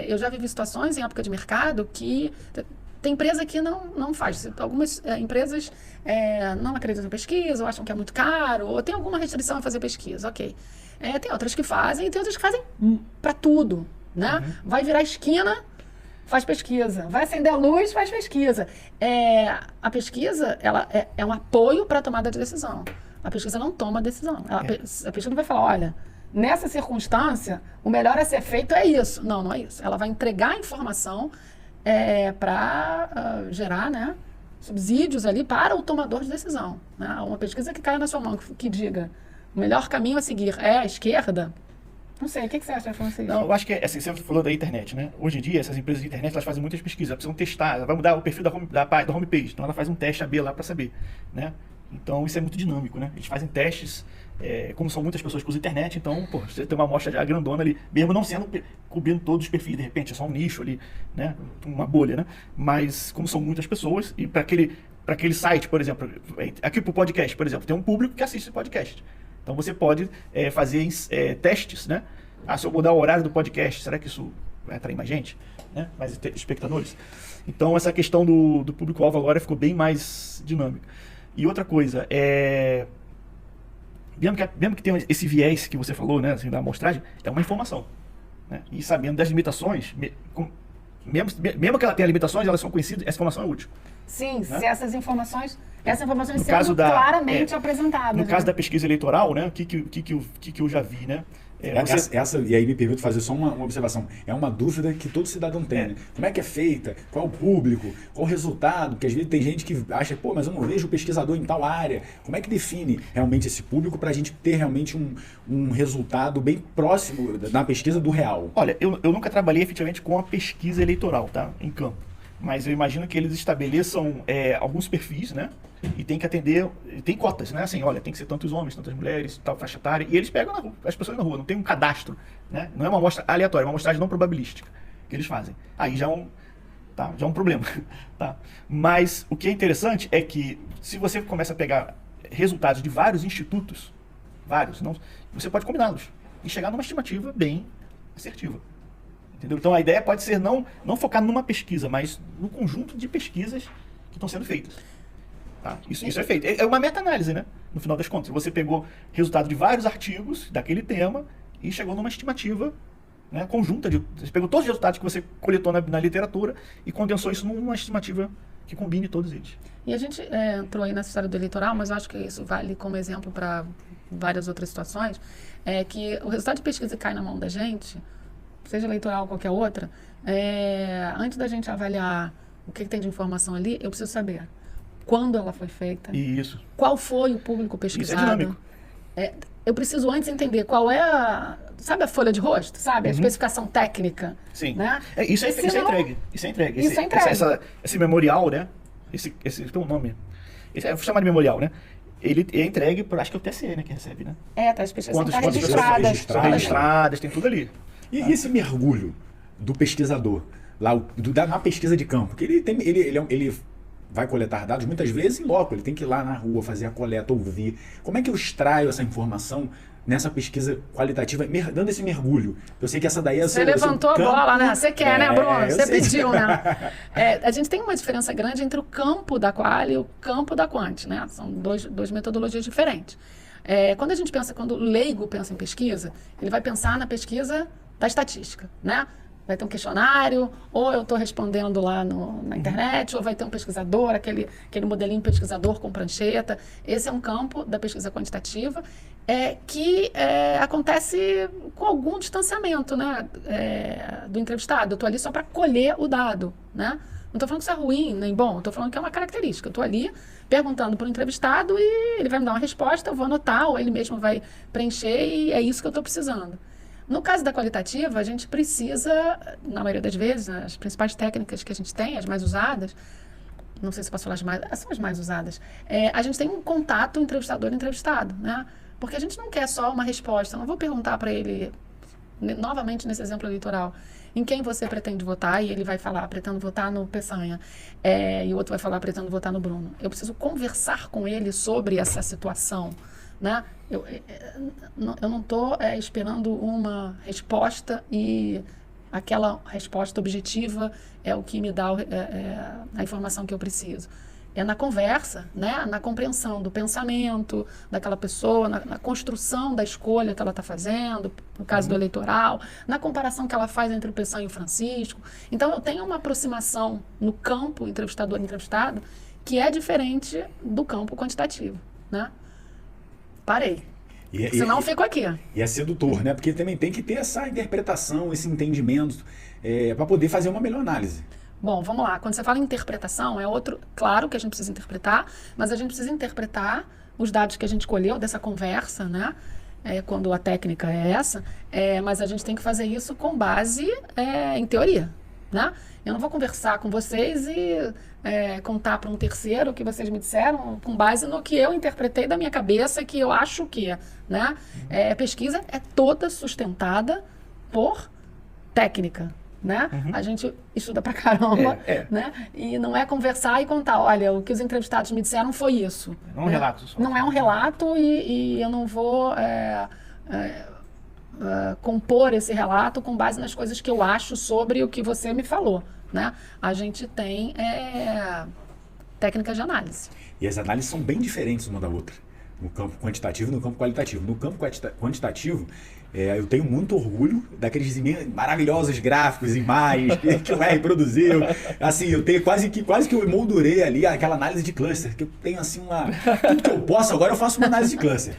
Eu já vivi situações em época de mercado que tem empresa que não faz. Algumas empresas não acreditam em pesquisa, ou acham que é muito caro, ou tem alguma restrição a fazer pesquisa, ok. Tem outras que fazem, e tem outras que fazem para tudo, né? Vai virar esquina, faz pesquisa. Vai acender a luz, faz pesquisa. A pesquisa, ela é um apoio para a tomada de decisão. A pesquisa não toma decisão. A pesquisa não vai falar, olha, nessa circunstância, o melhor a ser feito é isso. Não é isso. Ela vai entregar a informação para gerar, né, subsídios ali para o tomador de decisão. Né? Uma pesquisa que caia na sua mão, que diga o melhor caminho a seguir é a esquerda. Não sei, o que você acha, Francisco? Não, eu acho que assim, você falou da internet, né? Hoje em dia, essas empresas de internet, elas fazem muitas pesquisas, elas precisam testar, ela vai mudar o perfil da homepage, então ela faz um teste AB lá para saber, né? Então isso é muito dinâmico, né? Eles fazem testes, como são muitas pessoas que usam internet, então, pô, você tem uma amostra já grandona ali, mesmo não sendo cobrindo todos os perfis, de repente é só um nicho ali, né? Uma bolha, né? Mas como são muitas pessoas, e para aquele site, por exemplo, aqui pro podcast, por exemplo, tem um público que assiste podcast. Então você pode fazer testes, né? Se eu mudar o horário do podcast, será que isso vai atrair mais gente? Né? Mais espectadores? Então essa questão do público-alvo agora ficou bem mais dinâmica. E outra coisa, mesmo que tenha esse viés que você falou, né, assim, da amostragem, é uma informação. Né? E sabendo das limitações, mesmo que ela tenha limitações, elas são conhecidas, essa informação é útil. Sim, né? Se essas informações sendo claramente apresentadas. No caso da pesquisa eleitoral, né, o que eu já vi, né? E aí me permito fazer só uma observação. É uma dúvida que todo cidadão tem, né? Como é que é feita? Qual é o público? Qual o resultado? Porque às vezes tem gente que acha, pô, mas eu não vejo o pesquisador em tal área. Como é que define realmente esse público para a gente ter realmente um resultado bem próximo na pesquisa do real? Olha, eu nunca trabalhei efetivamente com a pesquisa eleitoral, tá? Em campo. Mas eu imagino que eles estabeleçam alguns perfis, né? E tem que atender, tem cotas, né? Assim, olha, tem que ser tantos homens, tantas mulheres, tal faixa etária. E eles pegam na rua, as pessoas na rua, não tem um cadastro, né? Não é uma amostra aleatória, é uma amostragem não probabilística que eles fazem. Aí já é um problema, tá? Mas o que é interessante é que se você começa a pegar resultados de vários institutos, você pode combiná-los e chegar numa estimativa bem assertiva. Entendeu? Então a ideia pode ser não focar numa pesquisa, mas no conjunto de pesquisas que estão sendo feitas. Tá? Isso é feito. É uma meta-análise, né? no final das contas. Você pegou resultado de vários artigos daquele tema e chegou numa estimativa, né, conjunta. Você pegou todos os resultados que você coletou na literatura e condensou isso numa estimativa que combine todos eles. E a gente entrou aí nessa história do eleitoral, mas eu acho que isso vale como exemplo para várias outras situações, é que o resultado de pesquisa que cai na mão da gente, seja eleitoral ou qualquer outra, antes da gente avaliar o que tem de informação ali, eu preciso saber quando ela foi feita, Isso. qual foi o público Isso é pesquisado. dinâmico. Eu preciso antes entender qual é sabe a folha de rosto, sabe? A especificação técnica. Sim. Né? Isso é entregue. Isso é entregue. Isso é entregue. Esse memorial, né? Esse tem um nome. Vou chamar de memorial, né? Ele é entregue por, acho que é o TSE, né? Que recebe, né? As pesquisas estão Quantas pessoas registradas. são registradas, tem tudo ali. E esse mergulho do pesquisador, lá, na pesquisa de campo, que ele vai coletar dados muitas vezes em loco, ele tem que ir lá na rua fazer a coleta, ouvir. Como é que eu extraio essa informação nessa pesquisa qualitativa, dando esse mergulho? Eu sei que essa daí é Você levantou a bola, né? Você quer, né, Bruno? Você pediu, né? A gente tem uma diferença grande entre o campo da quali e o campo da quant, né? São duas metodologias diferentes. Quando o leigo pensa em pesquisa, ele vai pensar na pesquisa da estatística, né? Vai ter um questionário, ou eu estou respondendo lá na internet, ou vai ter um pesquisador, aquele modelinho pesquisador com prancheta. Esse é um campo da pesquisa quantitativa que acontece com algum distanciamento, né, do entrevistado. Eu estou ali só para colher o dado, né? Não estou falando que isso é ruim nem bom, estou falando que é uma característica. Eu estou ali perguntando para o entrevistado e ele vai me dar uma resposta, eu vou anotar, ou ele mesmo vai preencher e é isso que eu estou precisando. No caso da qualitativa, a gente precisa, na maioria das vezes, as principais técnicas que a gente tem, as mais usadas, não sei se posso falar são as mais usadas, a gente tem um contato entrevistador-entrevistado, né? Porque a gente não quer só uma resposta, eu não vou perguntar para ele, novamente nesse exemplo eleitoral, em quem você pretende votar, e ele vai falar, pretendo votar no Peçanha, e o outro vai falar, pretendo votar no Bruno. Eu preciso conversar com ele sobre essa situação, né? Eu não estou esperando uma resposta e aquela resposta objetiva é o que me dá a informação que eu preciso. É na conversa, né? Na compreensão do pensamento daquela pessoa, na construção da escolha que ela está fazendo, no caso do eleitoral, na comparação que ela faz entre o Peçanha e o Francisco. Então, eu tenho uma aproximação no campo entrevistador-entrevistado que é diferente do campo quantitativo, né? Parei. Senão eu fico aqui. E é sedutor, né? Porque também tem que ter essa interpretação, esse entendimento, para poder fazer uma melhor análise. Bom, vamos lá. Quando você fala em interpretação, claro que a gente precisa interpretar, mas a gente precisa interpretar os dados que a gente colheu dessa conversa, né? Quando a técnica é essa, mas a gente tem que fazer isso com base em teoria, né? Eu não vou conversar com vocês e contar para um terceiro o que vocês me disseram com base no que eu interpretei da minha cabeça, que eu acho que, né? Pesquisa é toda sustentada por técnica, né? A gente estuda pra caramba, né? E não é conversar e contar, olha, o que os entrevistados me disseram foi isso. Não é um relato só. Não é um relato e eu não vou compor esse relato com base nas coisas que eu acho sobre o que você me falou, né? A gente tem técnicas de análise. E as análises são bem diferentes uma da outra, no campo quantitativo e no campo qualitativo. No campo quantitativo, eu tenho muito orgulho daqueles maravilhosos gráficos, imagens que o R produziu. Assim, eu tenho quase que eu emoldurei ali aquela análise de cluster, que eu tenho assim tudo que eu posso, agora eu faço uma análise de cluster.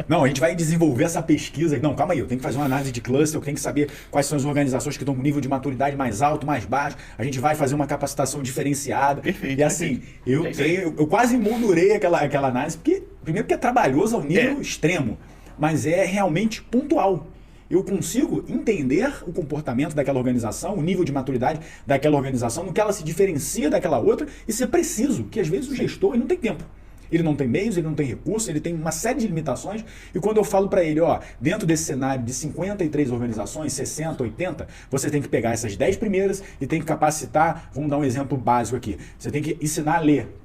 Não, a gente vai desenvolver essa pesquisa. Não, calma aí, eu tenho que fazer uma análise de cluster, eu tenho que saber quais são as organizações que estão com nível de maturidade mais alto, mais baixo. A gente vai fazer uma capacitação diferenciada. Perfeito, e assim, eu quase emoldurei aquela análise, primeiro porque é trabalhoso ao nível extremo, mas é realmente pontual. Eu consigo entender o comportamento daquela organização, o nível de maturidade daquela organização, no que ela se diferencia daquela outra e ser preciso, que às vezes o gestor ele não tem tempo. Ele não tem meios, ele não tem recursos, ele tem uma série de limitações. E quando eu falo para ele, dentro desse cenário de 53 organizações, 60, 80, você tem que pegar essas 10 primeiras e tem que capacitar, vamos dar um exemplo básico aqui, você tem que ensinar a ler.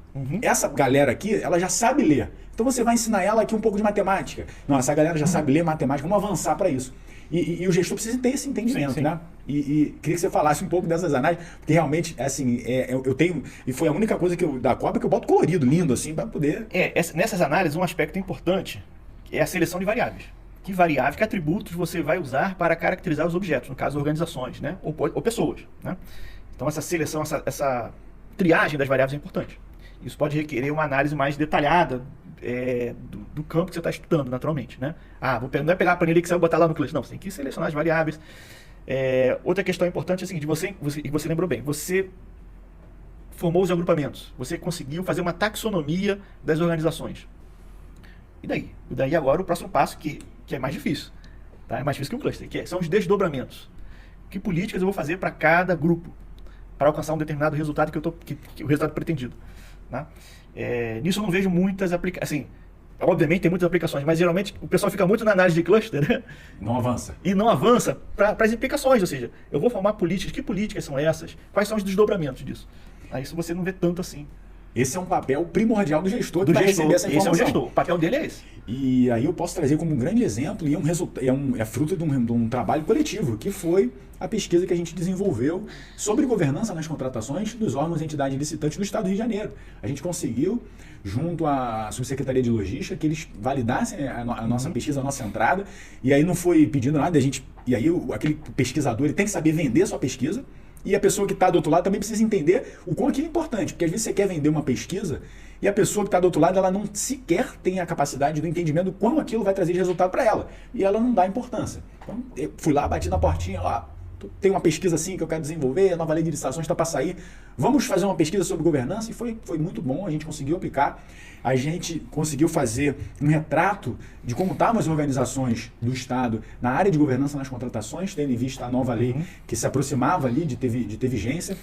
Essa galera aqui, ela já sabe ler. Então você vai ensinar ela aqui um pouco de matemática. Não, essa galera já sabe ler matemática, vamos avançar para isso. E o gestor precisa ter esse entendimento, Sim, sim. né? E queria que você falasse um pouco dessas análises, porque realmente, assim, eu tenho... E foi a única coisa da Copa que eu boto colorido, lindo, assim, para poder... Nessas análises, um aspecto importante é a seleção de variáveis. Que variáveis, que atributos você vai usar para caracterizar os objetos, no caso, organizações, né? Ou pessoas, né? Então, essa seleção, essa triagem das variáveis é importante. Isso pode requerer uma análise mais detalhada do campo que você está estudando, naturalmente, né? Não é pegar a planilha que você vai botar lá no cluster. Não, você tem que selecionar as variáveis. Outra questão importante é a seguinte, você lembrou bem, você formou os agrupamentos, você conseguiu fazer uma taxonomia das organizações. E daí? E daí agora o próximo passo, que é mais difícil, tá? É mais difícil que o cluster, são os desdobramentos. Que políticas eu vou fazer para cada grupo, para alcançar um determinado resultado o resultado pretendido, tá? Nisso eu não vejo muitas aplicações, assim, obviamente tem muitas aplicações, mas geralmente o pessoal fica muito na análise de cluster, né? Não avança. E não avança para as implicações, ou seja, eu vou formar políticas, que políticas são essas? Quais são os desdobramentos disso? Aí isso você não vê tanto assim. Esse é um papel primordial do gestor que vai receber essa Esse é informação. o gestor, o papel dele é esse. E aí eu posso trazer como um grande exemplo, e é fruto de um trabalho coletivo, que foi a pesquisa que a gente desenvolveu sobre governança nas contratações dos órgãos e entidades licitantes do Estado do Rio de Janeiro. A gente conseguiu, junto à Subsecretaria de Logística, que eles validassem a nossa pesquisa, a nossa entrada, e aí não foi pedindo nada, e aí aquele pesquisador ele tem que saber vender a sua pesquisa, e a pessoa que está do outro lado também precisa entender o quão aquilo é importante, porque às vezes você quer vender uma pesquisa e a pessoa que está do outro lado ela não sequer tem a capacidade do entendimento do quão aquilo vai trazer de resultado para ela, e ela não dá importância. Então eu fui lá, bati na portinha, tem uma pesquisa assim que eu quero desenvolver, a nova lei de licitações está para sair, vamos fazer uma pesquisa sobre governança, e foi muito bom, a gente conseguiu aplicar, a gente conseguiu fazer um retrato de como estavam as organizações do Estado na área de governança nas contratações, tendo em vista a nova lei que se aproximava ali de ter vigência.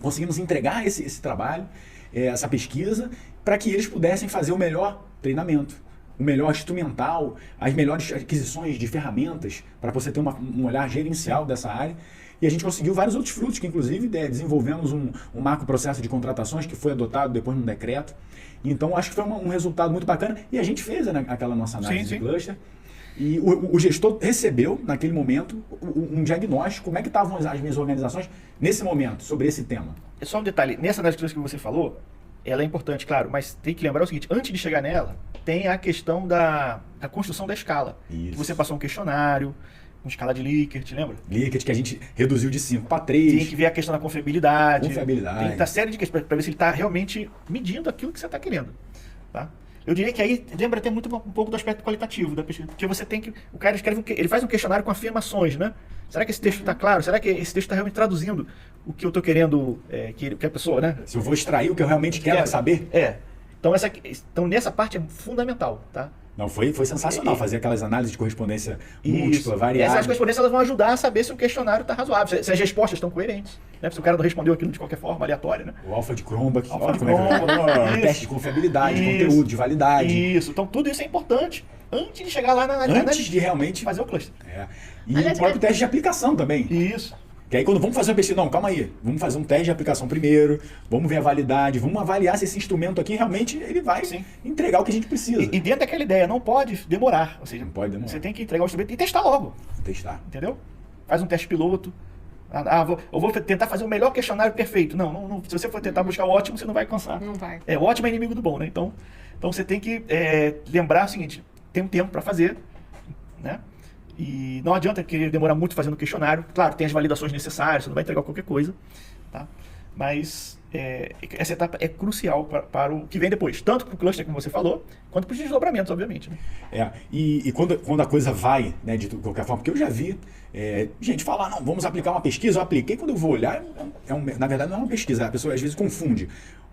Conseguimos entregar esse trabalho, essa pesquisa, para que eles pudessem fazer o melhor treinamento, o melhor instrumental, as melhores aquisições de ferramentas para você ter um olhar gerencial dessa área. E a gente conseguiu vários outros frutos, que inclusive desenvolvemos um macro processo de contratações que foi adotado depois num decreto. Então acho que foi um resultado muito bacana, e a gente fez aquela nossa análise de cluster. E o gestor recebeu, naquele momento, um diagnóstico, como é que estavam as minhas organizações nesse momento, sobre esse tema. É só um detalhe, nessa análise que você falou, ela é importante, claro, mas tem que lembrar o seguinte, antes de chegar nela, tem a questão da construção da escala. Isso. Que você passou um questionário, com escala de Likert, lembra? Likert, que a gente reduziu de 5 para 3. Tem que ver a questão da confiabilidade. Tem Confiabilidade. que série de questões para ver se ele está realmente medindo aquilo que você está querendo. Tá? Eu diria que aí lembra até muito um pouco do aspecto qualitativo da pesquisa, porque você tem que... O cara escreve ele faz um questionário com afirmações, né? Será que esse texto está claro? Será que esse texto está realmente traduzindo o que eu estou querendo que a pessoa, né? Se eu vou extrair o que eu realmente quero saber. Então nessa parte é fundamental, tá? Não, foi sensacional fazer aquelas análises de correspondência múltipla, variável. Essas correspondências elas vão ajudar a saber se o questionário está razoável, se as respostas estão coerentes, né? Se o cara não respondeu aquilo de qualquer forma, aleatória, né? O alfa de Cronbach, Isso. teste de confiabilidade, de conteúdo, de validade. Isso, então tudo isso é importante antes de chegar lá antes de realmente fazer o cluster. E o próprio teste de aplicação também. Isso. Que aí quando vamos fazer uma pesquisa, não, calma aí, vamos fazer um teste de aplicação primeiro, vamos ver a validade, vamos avaliar se esse instrumento aqui realmente ele vai entregar o que a gente precisa. E dentro daquela ideia, não pode demorar. Ou seja, não pode demorar. Você tem que entregar o instrumento e testar logo. Testar. Entendeu? Faz um teste piloto. Eu vou tentar fazer o melhor questionário perfeito. Não, se você for tentar buscar o ótimo, você não vai alcançar. Não vai. O ótimo é inimigo do bom, né? Então você tem que lembrar o seguinte, tem um tempo para fazer, né? E não adianta querer demorar muito fazendo questionário. Claro, tem as validações necessárias, você não vai entregar qualquer coisa, tá? Mas essa etapa é crucial para o que vem depois, tanto para o cluster, como você falou, quanto para os desdobramentos, obviamente. Né? E quando a coisa vai, né, de qualquer forma, porque eu já vi gente falar, não, vamos aplicar uma pesquisa, eu apliquei, quando eu vou olhar, na verdade não é uma pesquisa, a pessoa às vezes confunde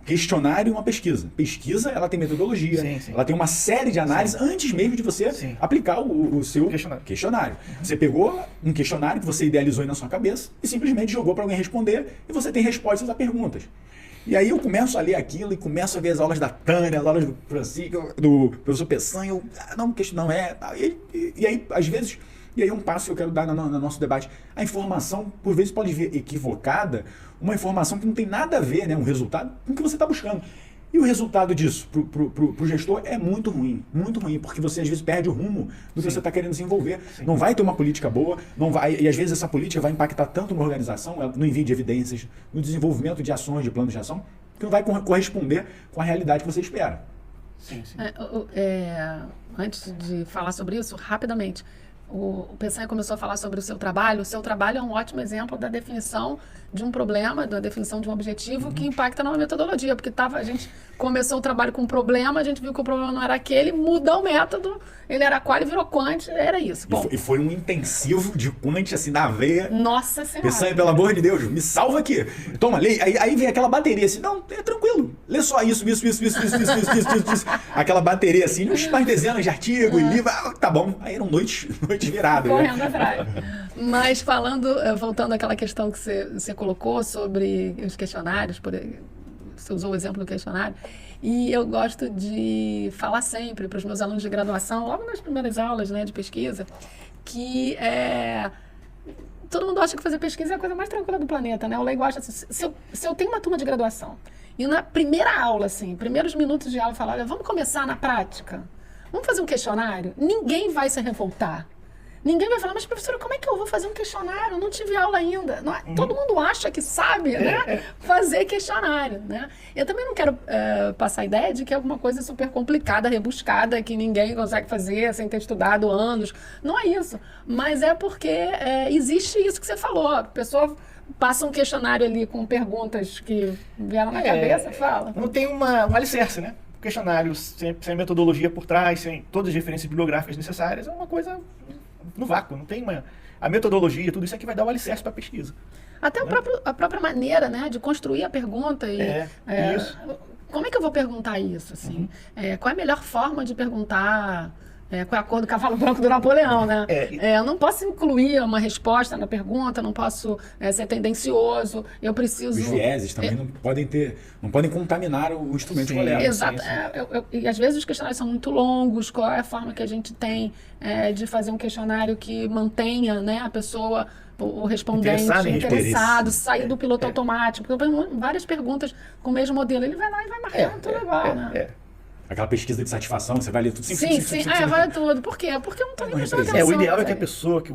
questionário e uma pesquisa. Pesquisa, ela tem metodologia, ela tem uma série de análises antes mesmo de você aplicar o seu questionário. Você pegou um questionário que você idealizou aí na sua cabeça e simplesmente jogou para alguém responder e você tem respostas a perguntas. E aí eu começo a ler aquilo e começo a ver as aulas da Tânia, as aulas do Francisco, do professor Peçanha, não é... E aí, às vezes... E aí um passo que eu quero dar no nosso debate. A informação, por vezes, pode vir equivocada, uma informação que não tem nada a ver, né, um resultado, com o que você está buscando. E o resultado disso pro gestor é muito ruim, porque você às vezes perde o rumo do que você está querendo desenvolver. Não vai ter uma política boa, não vai, e às vezes essa política vai impactar tanto na organização, no envio de evidências, no desenvolvimento de ações, de planos de ação, que não vai corresponder com a realidade que você espera. Sim, sim. Antes de falar sobre isso, rapidamente, o Peçanha começou a falar sobre o seu trabalho. O seu trabalho é um ótimo exemplo da definição de um problema, da definição de um objetivo que impacta na metodologia, porque a gente começou o trabalho com um problema, a gente viu que o problema não era aquele, muda o método, ele era qual e virou quant, era isso. Bom, E foi um intensivo de quant, assim, na veia. Nossa Senhora. Peçanha, pelo amor de Deus, me salva aqui. Toma, lê. Aí vem aquela bateria assim, não, é tranquilo. Lê só isso. Aquela bateria assim, mais dezenas de artigos e livros. Tá bom. Aí eram noites viradas. Correndo atrás. Mas voltando àquela questão que você colocou sobre os questionários, você usou o exemplo do questionário, e eu gosto de falar sempre para os meus alunos de graduação, logo nas primeiras aulas, né, de pesquisa, que todo mundo acha que fazer pesquisa é a coisa mais tranquila do planeta, né? O leigo acha assim, se eu tenho uma turma de graduação e na primeira aula, assim, primeiros minutos de aula, falar, olha, vamos começar na prática? Vamos fazer um questionário? Ninguém vai se revoltar. Ninguém vai falar, mas professora, como é que eu vou fazer um questionário? Eu não tive aula ainda. Não é? Todo mundo acha que sabe, né? Fazer questionário, né? Eu também não quero passar a ideia de que é alguma coisa super complicada, rebuscada, que ninguém consegue fazer sem ter estudado anos. Não é isso. Mas é porque existe isso que você falou. A pessoa passa um questionário ali com perguntas que vieram na cabeça e fala. Não tem um alicerce, né? Questionário sem metodologia por trás, sem todas as referências bibliográficas necessárias, é uma coisa no vácuo, não tem a metodologia, tudo isso é que vai dar o alicerce para a pesquisa. Até a própria maneira, né, de construir a pergunta. Isso. Como é que eu vou perguntar isso? Assim? Qual é a melhor forma de perguntar? Com a cor do cavalo branco do Napoleão, né? Eu não posso incluir uma resposta na pergunta, não posso ser tendencioso, eu preciso... Os vieses também não podem contaminar o instrumento de coleta. Exato. E às vezes os questionários são muito longos, qual é a forma que a gente tem de fazer um questionário que mantenha, né, a pessoa, o respondente interessado, sair do piloto automático. Várias perguntas com o mesmo modelo, ele vai lá e vai marcando tudo igual, né? Aquela pesquisa de satisfação, você vai ler tudo. Sim. Vai tudo. Por quê? Porque eu não estou nem prestando atenção. O ideal é que a pessoa que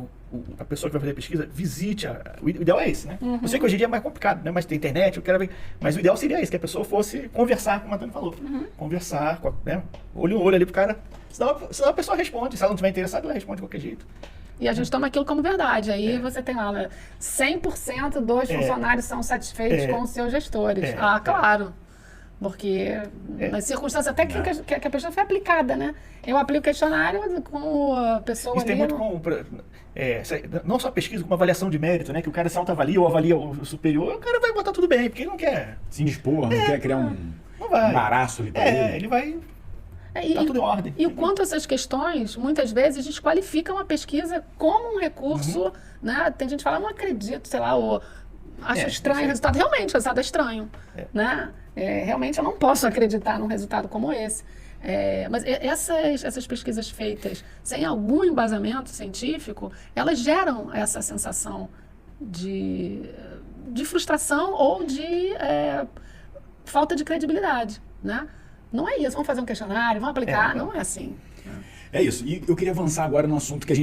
vai fazer a pesquisa visite. O ideal é esse, né? Eu sei que hoje em dia é mais complicado, né? Mas tem internet, eu quero ver. Mas o ideal seria esse, que a pessoa fosse conversar, como o Antônio falou. Conversar, né? Olho no olho ali pro cara. Senão a pessoa responde. Se ela não estiver interessada, ela responde de qualquer jeito. E a gente toma aquilo como verdade. Aí você tem lá, né? 100% dos funcionários são satisfeitos com os seus gestores. Claro. Porque nas circunstâncias até que a pessoa foi aplicada, né? Eu aplico o questionário com a pessoa isso ali... Isso tem muito não só pesquisa, como avaliação de mérito, né? Que o cara se autoavalia ou avalia o superior, o cara vai botar tudo bem, porque ele não quer... Se indispor, não quer criar um embaraço ali pra ele. Ele vai... Tá tudo em ordem. E o quanto essas questões, muitas vezes, desqualificam a pesquisa como um recurso, né? Tem gente que fala, não acredito, sei lá, ou acho estranho o resultado. Realmente, o resultado é estranho, né? Realmente eu não posso acreditar num resultado como esse. Mas essas pesquisas feitas sem algum embasamento científico, elas geram essa sensação de frustração ou de falta de credibilidade, né? Não é isso, vamos fazer um questionário, vamos aplicar, não é assim. É isso, e eu queria avançar agora no assunto que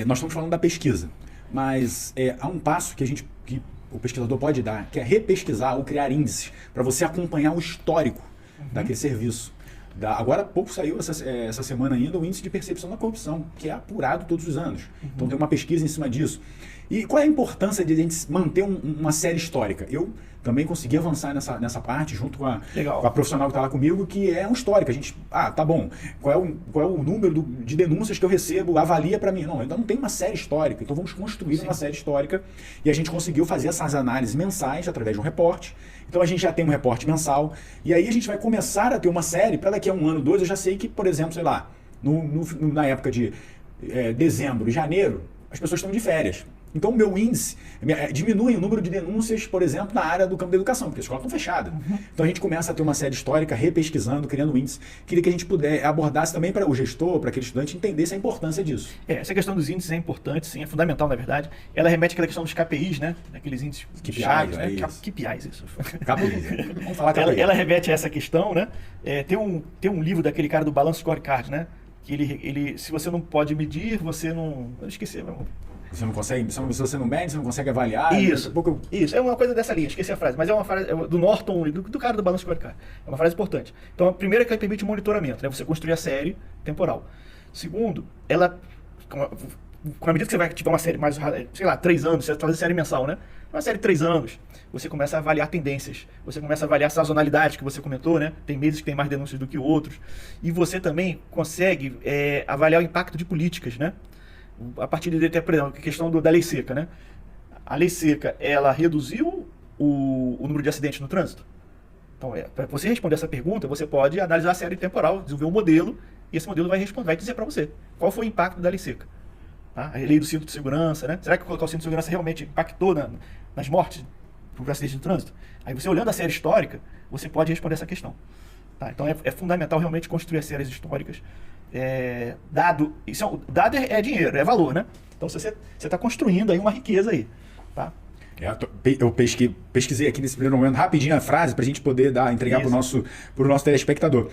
nós estamos falando da pesquisa, mas há um passo que o pesquisador pode dar, que é repesquisar ou criar índices, para você acompanhar o histórico daquele serviço. Agora há pouco saiu essa semana ainda o índice de percepção da corrupção, que é apurado todos os anos. Então tem uma pesquisa em cima disso. E qual é a importância de a gente manter uma série histórica? Eu também consegui avançar nessa parte junto com a profissional que está lá comigo, que é um histórico. A gente, tá bom, qual é o número de denúncias que eu recebo, avalia para mim. Não, ainda não tem uma série histórica, então vamos construir uma série histórica. E a gente conseguiu fazer essas análises mensais através de um reporte. Então a gente já tem um reporte mensal, e aí a gente vai começar a ter uma série, para daqui a 1 ano, 2, eu já sei que, por exemplo, sei lá, na época de dezembro e janeiro, as pessoas estão de férias. Então, o meu índice diminui o número de denúncias, por exemplo, na área do campo da educação, porque as escolas estão fechadas. Então, a gente começa a ter uma série histórica, repesquisando, criando índice. Queria que a gente abordasse também para o gestor, para aquele estudante, entendesse a importância disso. Essa questão dos índices é importante, sim, é fundamental, na verdade. Ela remete àquela questão dos KPIs, né? Daqueles índices KPIs, né? isso. KPIs, isso. KPIs. Vamos falar KPIs. Ela remete a essa questão, né? Tem um livro daquele cara do Balance Scorecard, né? Que ele, se você não pode medir, você não... Eu esqueci, Você não consegue, se você não mede, você não consegue avaliar. Isso, isso. É uma coisa dessa linha, esqueci a frase, mas é uma frase do Norton, do cara do Balance Scorecard. É uma frase importante. Então, a primeira é que ela permite o monitoramento, né? Você construir a série temporal. Segundo, ela, com a medida que você vai tiver uma série mais, sei lá, 3 anos, você vai fazer série mensal, né? Uma série de 3 anos, você começa a avaliar tendências, você começa a avaliar a sazonalidade que você comentou, né? Tem meses que tem mais denúncias do que outros. E você também consegue avaliar o impacto de políticas, né? A partir de, por exemplo, a questão da lei seca, né? A lei seca, ela reduziu o número de acidentes no trânsito? Então, para você responder essa pergunta, você pode analisar a série temporal, desenvolver um modelo, e esse modelo vai dizer para você qual foi o impacto da lei seca. Tá? A lei do cinto de segurança, né? Será que colocar o cinto de segurança realmente impactou nas mortes por acidentes de trânsito? Aí você, olhando a série histórica, você pode responder essa questão. Tá? Então, é fundamental realmente construir as séries históricas. Dado é dinheiro, é valor, né? Então você está construindo aí uma riqueza aí, tá? Eu pesquisei aqui nesse primeiro momento rapidinho a frase para a gente poder entregar para o nosso telespectador.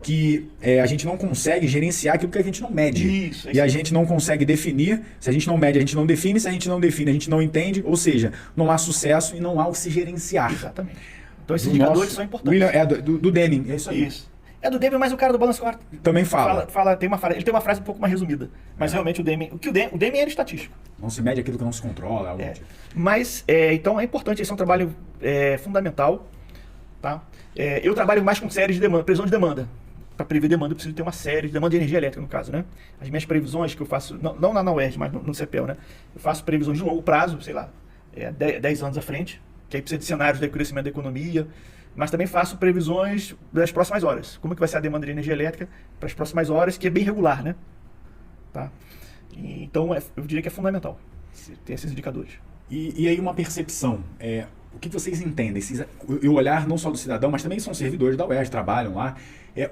Que a gente não consegue gerenciar aquilo que a gente não mede. Isso, e a gente não consegue definir. Se a gente não mede, a gente não define. Se a gente não define, a gente não entende. Ou seja, não há sucesso e não há o que se gerenciar. Exatamente. Então esses indicadores são importantes. William, do Deming, é isso aí. Isso. É do Deming, mas o cara do Balance Scorecard também fala. Ele tem uma frase um pouco mais resumida. Mas realmente o Deming era estatístico. Não se mede aquilo que não se controla. Mas, então é importante, esse é um trabalho fundamental. Tá? Eu trabalho mais com séries de demanda, previsão de demanda. Para prever demanda, eu preciso ter uma série de demanda de energia elétrica, no caso, né? As minhas previsões que eu faço, não na UERJ, mas no CEPEL, né? Eu faço previsões de longo prazo, sei lá, 10 anos à frente, que aí precisa de cenários de crescimento da economia, mas também faço previsões das próximas horas. Como é que vai ser a demanda de energia elétrica para as próximas horas, que é bem regular, né? Tá? Então, eu diria que é fundamental ter esses indicadores. E aí uma percepção, o que vocês entendem? O olhar não só do cidadão, mas também são servidores da UERJ, trabalham lá.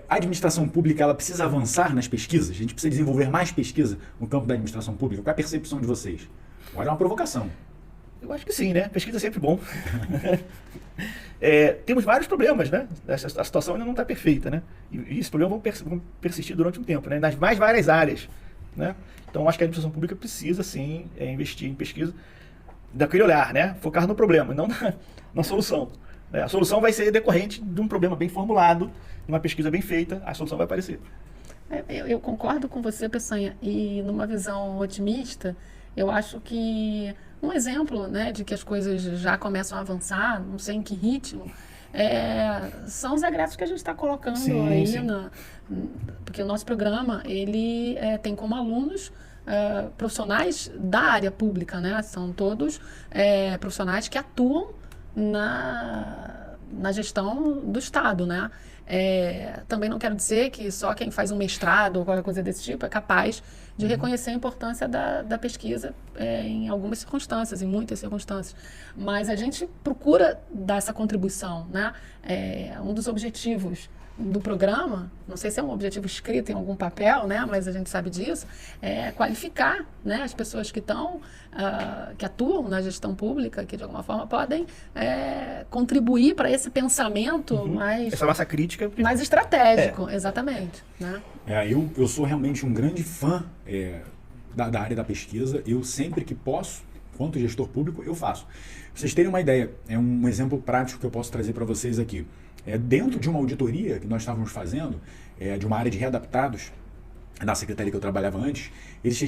A administração pública, ela precisa avançar nas pesquisas? A gente precisa desenvolver mais pesquisa no campo da administração pública? Qual é a percepção de vocês? Agora é uma provocação. Eu acho que sim, né? Pesquisa é sempre bom. Temos vários problemas, né? A situação ainda não está perfeita, né? E esses problemas vão persistir durante um tempo, né? Nas mais várias áreas, né? Então, acho que a administração pública precisa, sim, investir em pesquisa daquele olhar, né? Focar no problema, não na solução. A solução vai ser decorrente de um problema bem formulado, de uma pesquisa bem feita, a solução vai aparecer. Eu concordo com você, Peçanha, e numa visão otimista, eu acho que um exemplo, né, de que as coisas já começam a avançar, não sei em que ritmo, são os egressos que a gente está colocando aí, sim. Porque o nosso programa, ele tem como alunos profissionais da área pública, né? São todos profissionais que atuam na gestão do Estado, né? Também não quero dizer que só quem faz um mestrado ou qualquer coisa desse tipo é capaz de reconhecer a importância da pesquisa em algumas circunstâncias, em muitas circunstâncias. Mas a gente procura dar essa contribuição, né? Um dos objetivos do programa, não sei se é um objetivo escrito em algum papel, né, mas a gente sabe disso, qualificar, né, as pessoas que atuam na gestão pública, que de alguma forma podem contribuir para esse pensamento mais... Essa massa crítica. Mais estratégico, exatamente. Né? Eu sou realmente um grande fã da área da pesquisa. Eu sempre que posso, quanto gestor público, eu faço. Pra vocês terem uma ideia, um exemplo prático que eu posso trazer para vocês aqui. Dentro de uma auditoria que nós estávamos fazendo, de uma área de readaptados, na secretaria que eu trabalhava antes, eles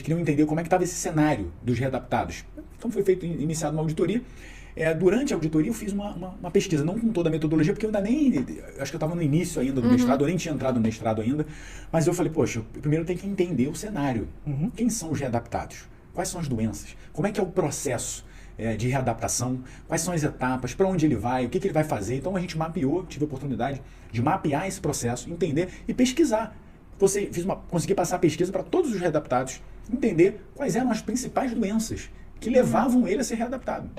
queriam entender como é que estava esse cenário dos readaptados. Então foi iniciada uma auditoria. Durante a auditoria eu fiz uma pesquisa, não com toda a metodologia, porque eu ainda acho que eu estava no início ainda do mestrado, eu nem tinha entrado no mestrado ainda, mas eu falei, poxa, primeiro eu tenho que entender o cenário. Quem são os readaptados? Quais são as doenças? Como é que é o processo de readaptação, quais são as etapas, para onde ele vai, o que ele vai fazer. Então a gente mapeou, tive a oportunidade de mapear esse processo, entender e pesquisar. Consegui passar a pesquisa para todos os readaptados, entender quais eram as principais doenças que levavam ele a ser readaptado.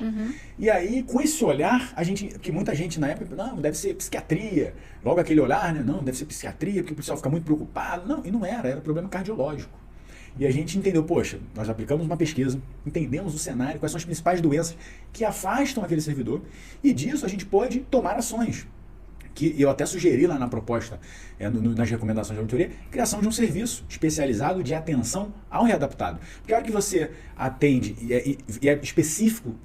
E aí, com esse olhar, que muita gente na época, não, deve ser psiquiatria, logo aquele olhar, né? Não, deve ser psiquiatria, porque o pessoal fica muito preocupado. Não, e não era problema cardiológico. E a gente entendeu, poxa, nós aplicamos uma pesquisa, entendemos o cenário, quais são as principais doenças que afastam aquele servidor, e disso a gente pode tomar ações. Que eu até sugeri lá na proposta, nas recomendações da auditoria, criação de um serviço especializado de atenção ao readaptado. Porque a hora que você atende e é específico,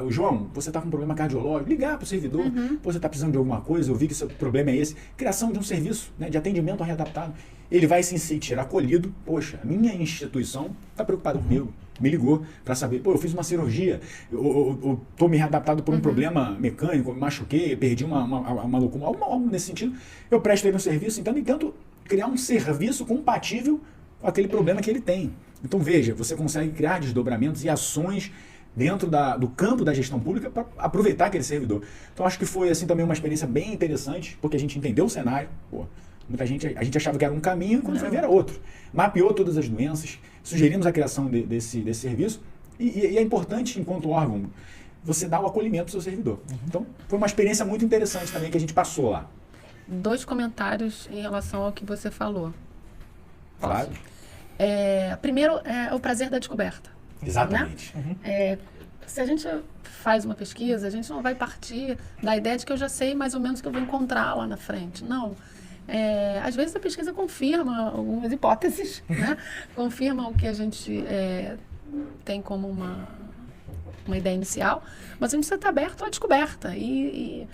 João, você está com um problema cardiológico, ligar para o servidor, você está precisando de alguma coisa, eu vi que seu problema é esse. Criação de um serviço, né, de atendimento ao readaptado. Ele vai se sentir acolhido, poxa, a minha instituição está preocupada comigo, me ligou para saber, pô, eu fiz uma cirurgia, eu estou me readaptado por um problema mecânico, me machuquei, perdi uma locomoção, algo nesse sentido, eu presto ele um serviço, então eu tento criar um serviço compatível com aquele problema que ele tem. Então veja, você consegue criar desdobramentos e ações dentro do campo da gestão pública para aproveitar aquele servidor. Então acho que foi assim também uma experiência bem interessante, porque a gente entendeu o cenário, pô, a gente achava que era um caminho, quando foi ver era outro. Mapeou todas as doenças, sugerimos a criação desse serviço, e é importante, enquanto órgão, você dar o acolhimento ao seu servidor. Então, foi uma experiência muito interessante também que a gente passou lá. 2 comentários em relação ao que você falou. Claro. Primeiro, é o prazer da descoberta. Exatamente. Né? Se a gente faz uma pesquisa, a gente não vai partir da ideia de que eu já sei mais ou menos o que eu vou encontrar lá na frente. Não. Às vezes a pesquisa confirma algumas hipóteses, né? Confirma o que a gente tem como uma ideia inicial, mas a gente precisa estar aberto à descoberta. E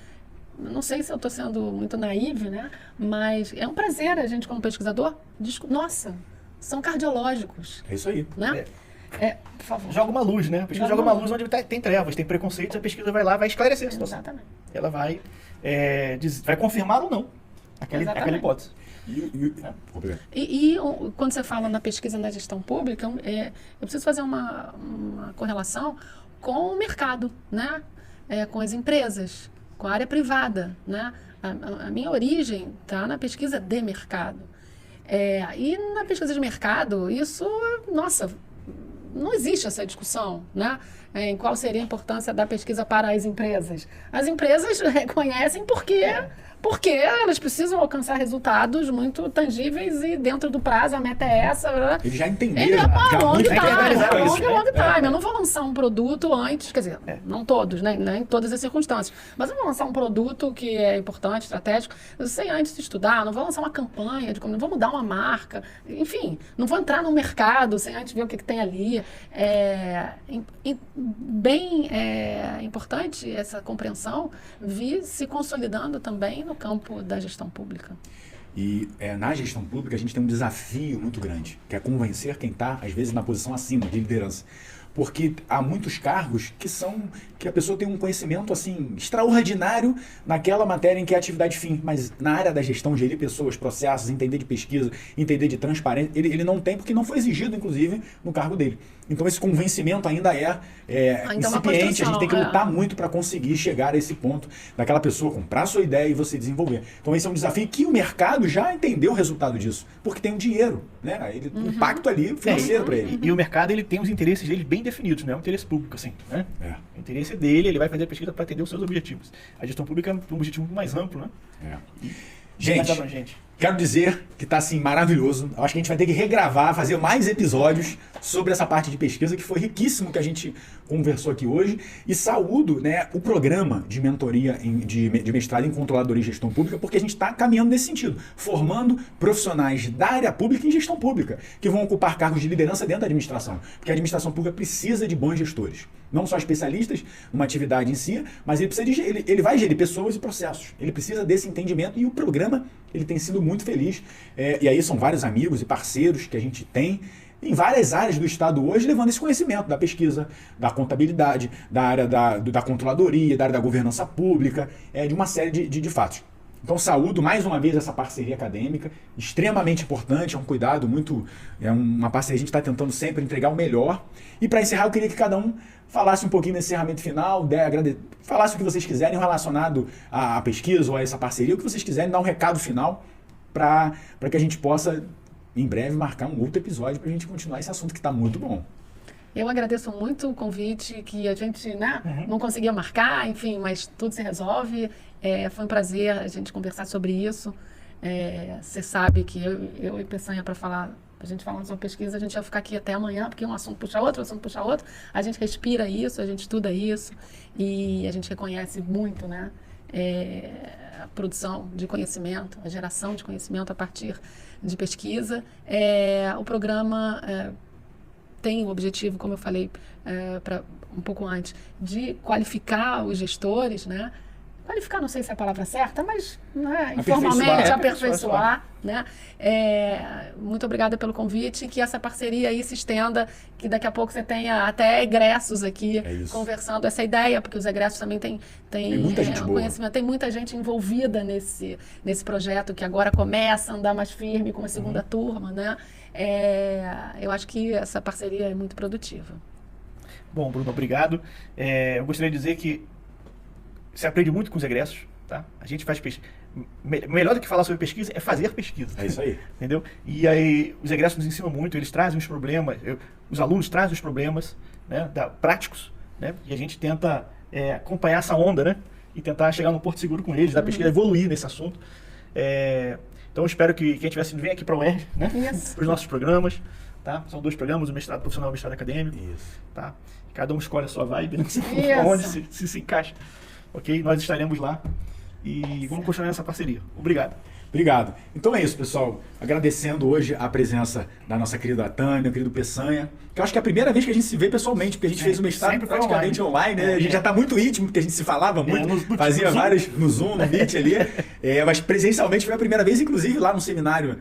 não sei se eu estou sendo muito naíve, né? Mas é um prazer a gente, como pesquisador, nossa, são cardiológicos. É isso aí. Né? Por favor. Joga uma luz, né? A pesquisa joga uma luz onde tem trevas, tem preconceitos, a pesquisa vai lá, vai esclarecer a situação. Exatamente. Ela vai confirmar ou não aquela hipótese. Quando você fala na pesquisa na gestão pública, eu preciso fazer uma correlação com o mercado, né? Com as empresas, com a área privada, né? A minha origem está na pesquisa de mercado. E na pesquisa de mercado, isso, nossa, não existe essa discussão, né? Em qual seria a importância da pesquisa para as empresas. As empresas reconhecem porque elas precisam alcançar resultados muito tangíveis e dentro do prazo, a meta é essa. Eles já entenderam. Long time. Eu não vou lançar um produto antes, quer dizer, não todos, né? Nem em todas as circunstâncias, mas eu vou lançar um produto que é importante, estratégico, sem antes estudar, não vou lançar uma campanha, não vou mudar uma marca, enfim, não vou entrar no mercado sem antes ver o que tem ali. Bem importante essa compreensão vir se consolidando também no campo da gestão pública. E na gestão pública a gente tem um desafio muito grande, que é convencer quem está, às vezes, na posição acima de liderança. Porque há muitos cargos que a pessoa tem um conhecimento assim extraordinário naquela matéria em que é atividade fim, mas na área da gestão, gerir pessoas, processos, entender de pesquisa, entender de transparência, ele não tem porque não foi exigido, inclusive, no cargo dele. Então esse convencimento ainda é incipiente, a gente tem que lutar muito para conseguir chegar a esse ponto daquela pessoa comprar a sua ideia e você desenvolver. Então esse é um desafio que o mercado já entendeu o resultado disso, porque tem o dinheiro, né? Um impacto ali financeiro para ele. E o mercado ele tem os interesses dele bem definidos, não é um interesse público, assim, né? O interesse dele, ele vai fazer a pesquisa para atender os seus objetivos. A gestão pública é um objetivo muito mais amplo, né? Gente, quero dizer que está assim maravilhoso. Eu acho que a gente vai ter que regravar, fazer mais episódios sobre essa parte de pesquisa que foi riquíssimo que a gente conversou aqui hoje. E saúdo, né, o programa de mentoria de mestrado em controladoria e gestão pública, porque a gente está caminhando nesse sentido, formando profissionais da área pública em gestão pública, que vão ocupar cargos de liderança dentro da administração. Porque a administração pública precisa de bons gestores. Não só especialistas numa atividade em si, mas ele vai gerir pessoas e processos. Ele precisa desse entendimento e o programa ele tem sido muito feliz. E aí são vários amigos e parceiros que a gente tem em várias áreas do Estado hoje, levando esse conhecimento da pesquisa, da contabilidade, da área da controladoria, da área da governança pública, de uma série de fatos. Então, saúdo mais uma vez essa parceria acadêmica, extremamente importante, é um cuidado muito, é uma parceria, a gente está tentando sempre entregar o melhor. E para encerrar, eu queria que cada um falasse um pouquinho nesse encerramento final, falasse o que vocês quiserem relacionado à pesquisa ou a essa parceria, o que vocês quiserem, dar um recado final para que a gente possa, em breve, marcar um outro episódio para a gente continuar esse assunto que está muito bom. Eu agradeço muito o convite, que a gente, né, não conseguia marcar, enfim, mas tudo se resolve. Foi um prazer a gente conversar sobre isso. Você sabe que eu e Peçanha, para falar, a gente falando sobre pesquisa, a gente ia ficar aqui até amanhã, porque um assunto puxa outro, a gente respira isso, a gente estuda isso e a gente reconhece muito, né, a produção de conhecimento, a geração de conhecimento a partir de pesquisa. O programa tem o objetivo, como eu falei um pouco antes, de qualificar os gestores, né? Qualificar, não sei se é a palavra certa, mas informalmente aperfeiçoar, né? Muito obrigada pelo convite, que essa parceria aí se estenda, que daqui a pouco você tenha até egressos aqui conversando essa ideia, porque os egressos também tem muita gente boa. Conhecimento, tem muita gente envolvida nesse projeto que agora começa a andar mais firme com a segunda turma, né? Eu acho que essa parceria é muito produtiva. Bom, Bruno, obrigado. Eu gostaria de dizer que você aprende muito com os egressos, tá? A gente faz pesquisa. Melhor do que falar sobre pesquisa é fazer pesquisa. É isso aí. Entendeu? E aí os egressos nos ensinam muito, eles trazem os problemas, os alunos trazem os problemas, né, práticos, né? E a gente tenta acompanhar essa onda, né? E tentar chegar num porto seguro com eles, da pesquisa evoluir nesse assunto. Então eu espero que quem estiver vem aqui para o UERJ, né? Para os nossos programas, tá? São 2 programas, o mestrado profissional e o mestrado acadêmico. Isso. Tá? Cada um escolhe a sua vibe, né? Onde se encaixa. Ok? Nós estaremos lá e vamos continuar essa parceria. Obrigado. Obrigado. Então é isso, pessoal. Agradecendo hoje a presença da nossa querida Tânia, querido Peçanha, que eu acho que é a primeira vez que a gente se vê pessoalmente, porque a gente fez o mestrado praticamente online, né? A gente já está muito íntimo, porque a gente se falava muito, fazia vários no Zoom, no Meet ali, mas presencialmente foi a primeira vez, inclusive lá no seminário,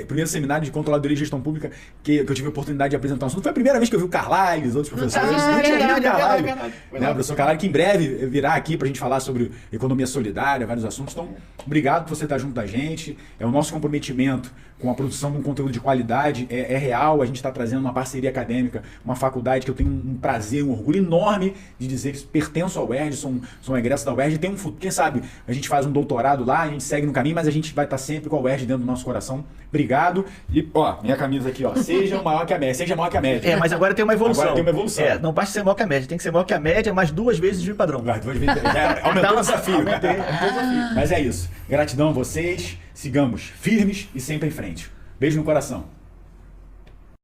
primeiro seminário de Controladoria e Gestão Pública, que eu tive a oportunidade de apresentar um assunto. Foi a primeira vez que eu vi o Carlyle, os outros professores. Não tinha visto o Carlyle, né? O professor Carlyle, que em breve virá aqui para a gente falar sobre economia solidária, vários assuntos. Então, obrigado por você estar junto da gente. O nosso comprometimento com a produção de um conteúdo de qualidade é real. A gente está trazendo uma parceria acadêmica, uma faculdade que eu tenho um prazer, um orgulho enorme de dizer que pertenço ao UERJ, sou um egresso da UERJ, tem um futuro. Quem sabe a gente faz um doutorado lá, a gente segue no caminho, mas a gente vai estar sempre com a UERJ dentro do nosso coração. Obrigado. E, minha camisa aqui, seja maior que a média, seja maior que a média. Mas agora tem uma evolução. Agora tem uma evolução. Não basta ser maior que a média, tem que ser maior que a média, mais 2 vezes o padrão. Aumentou o desafio. Mas é isso. Gratidão a vocês. Sigamos firmes e sempre em frente. Beijo no coração.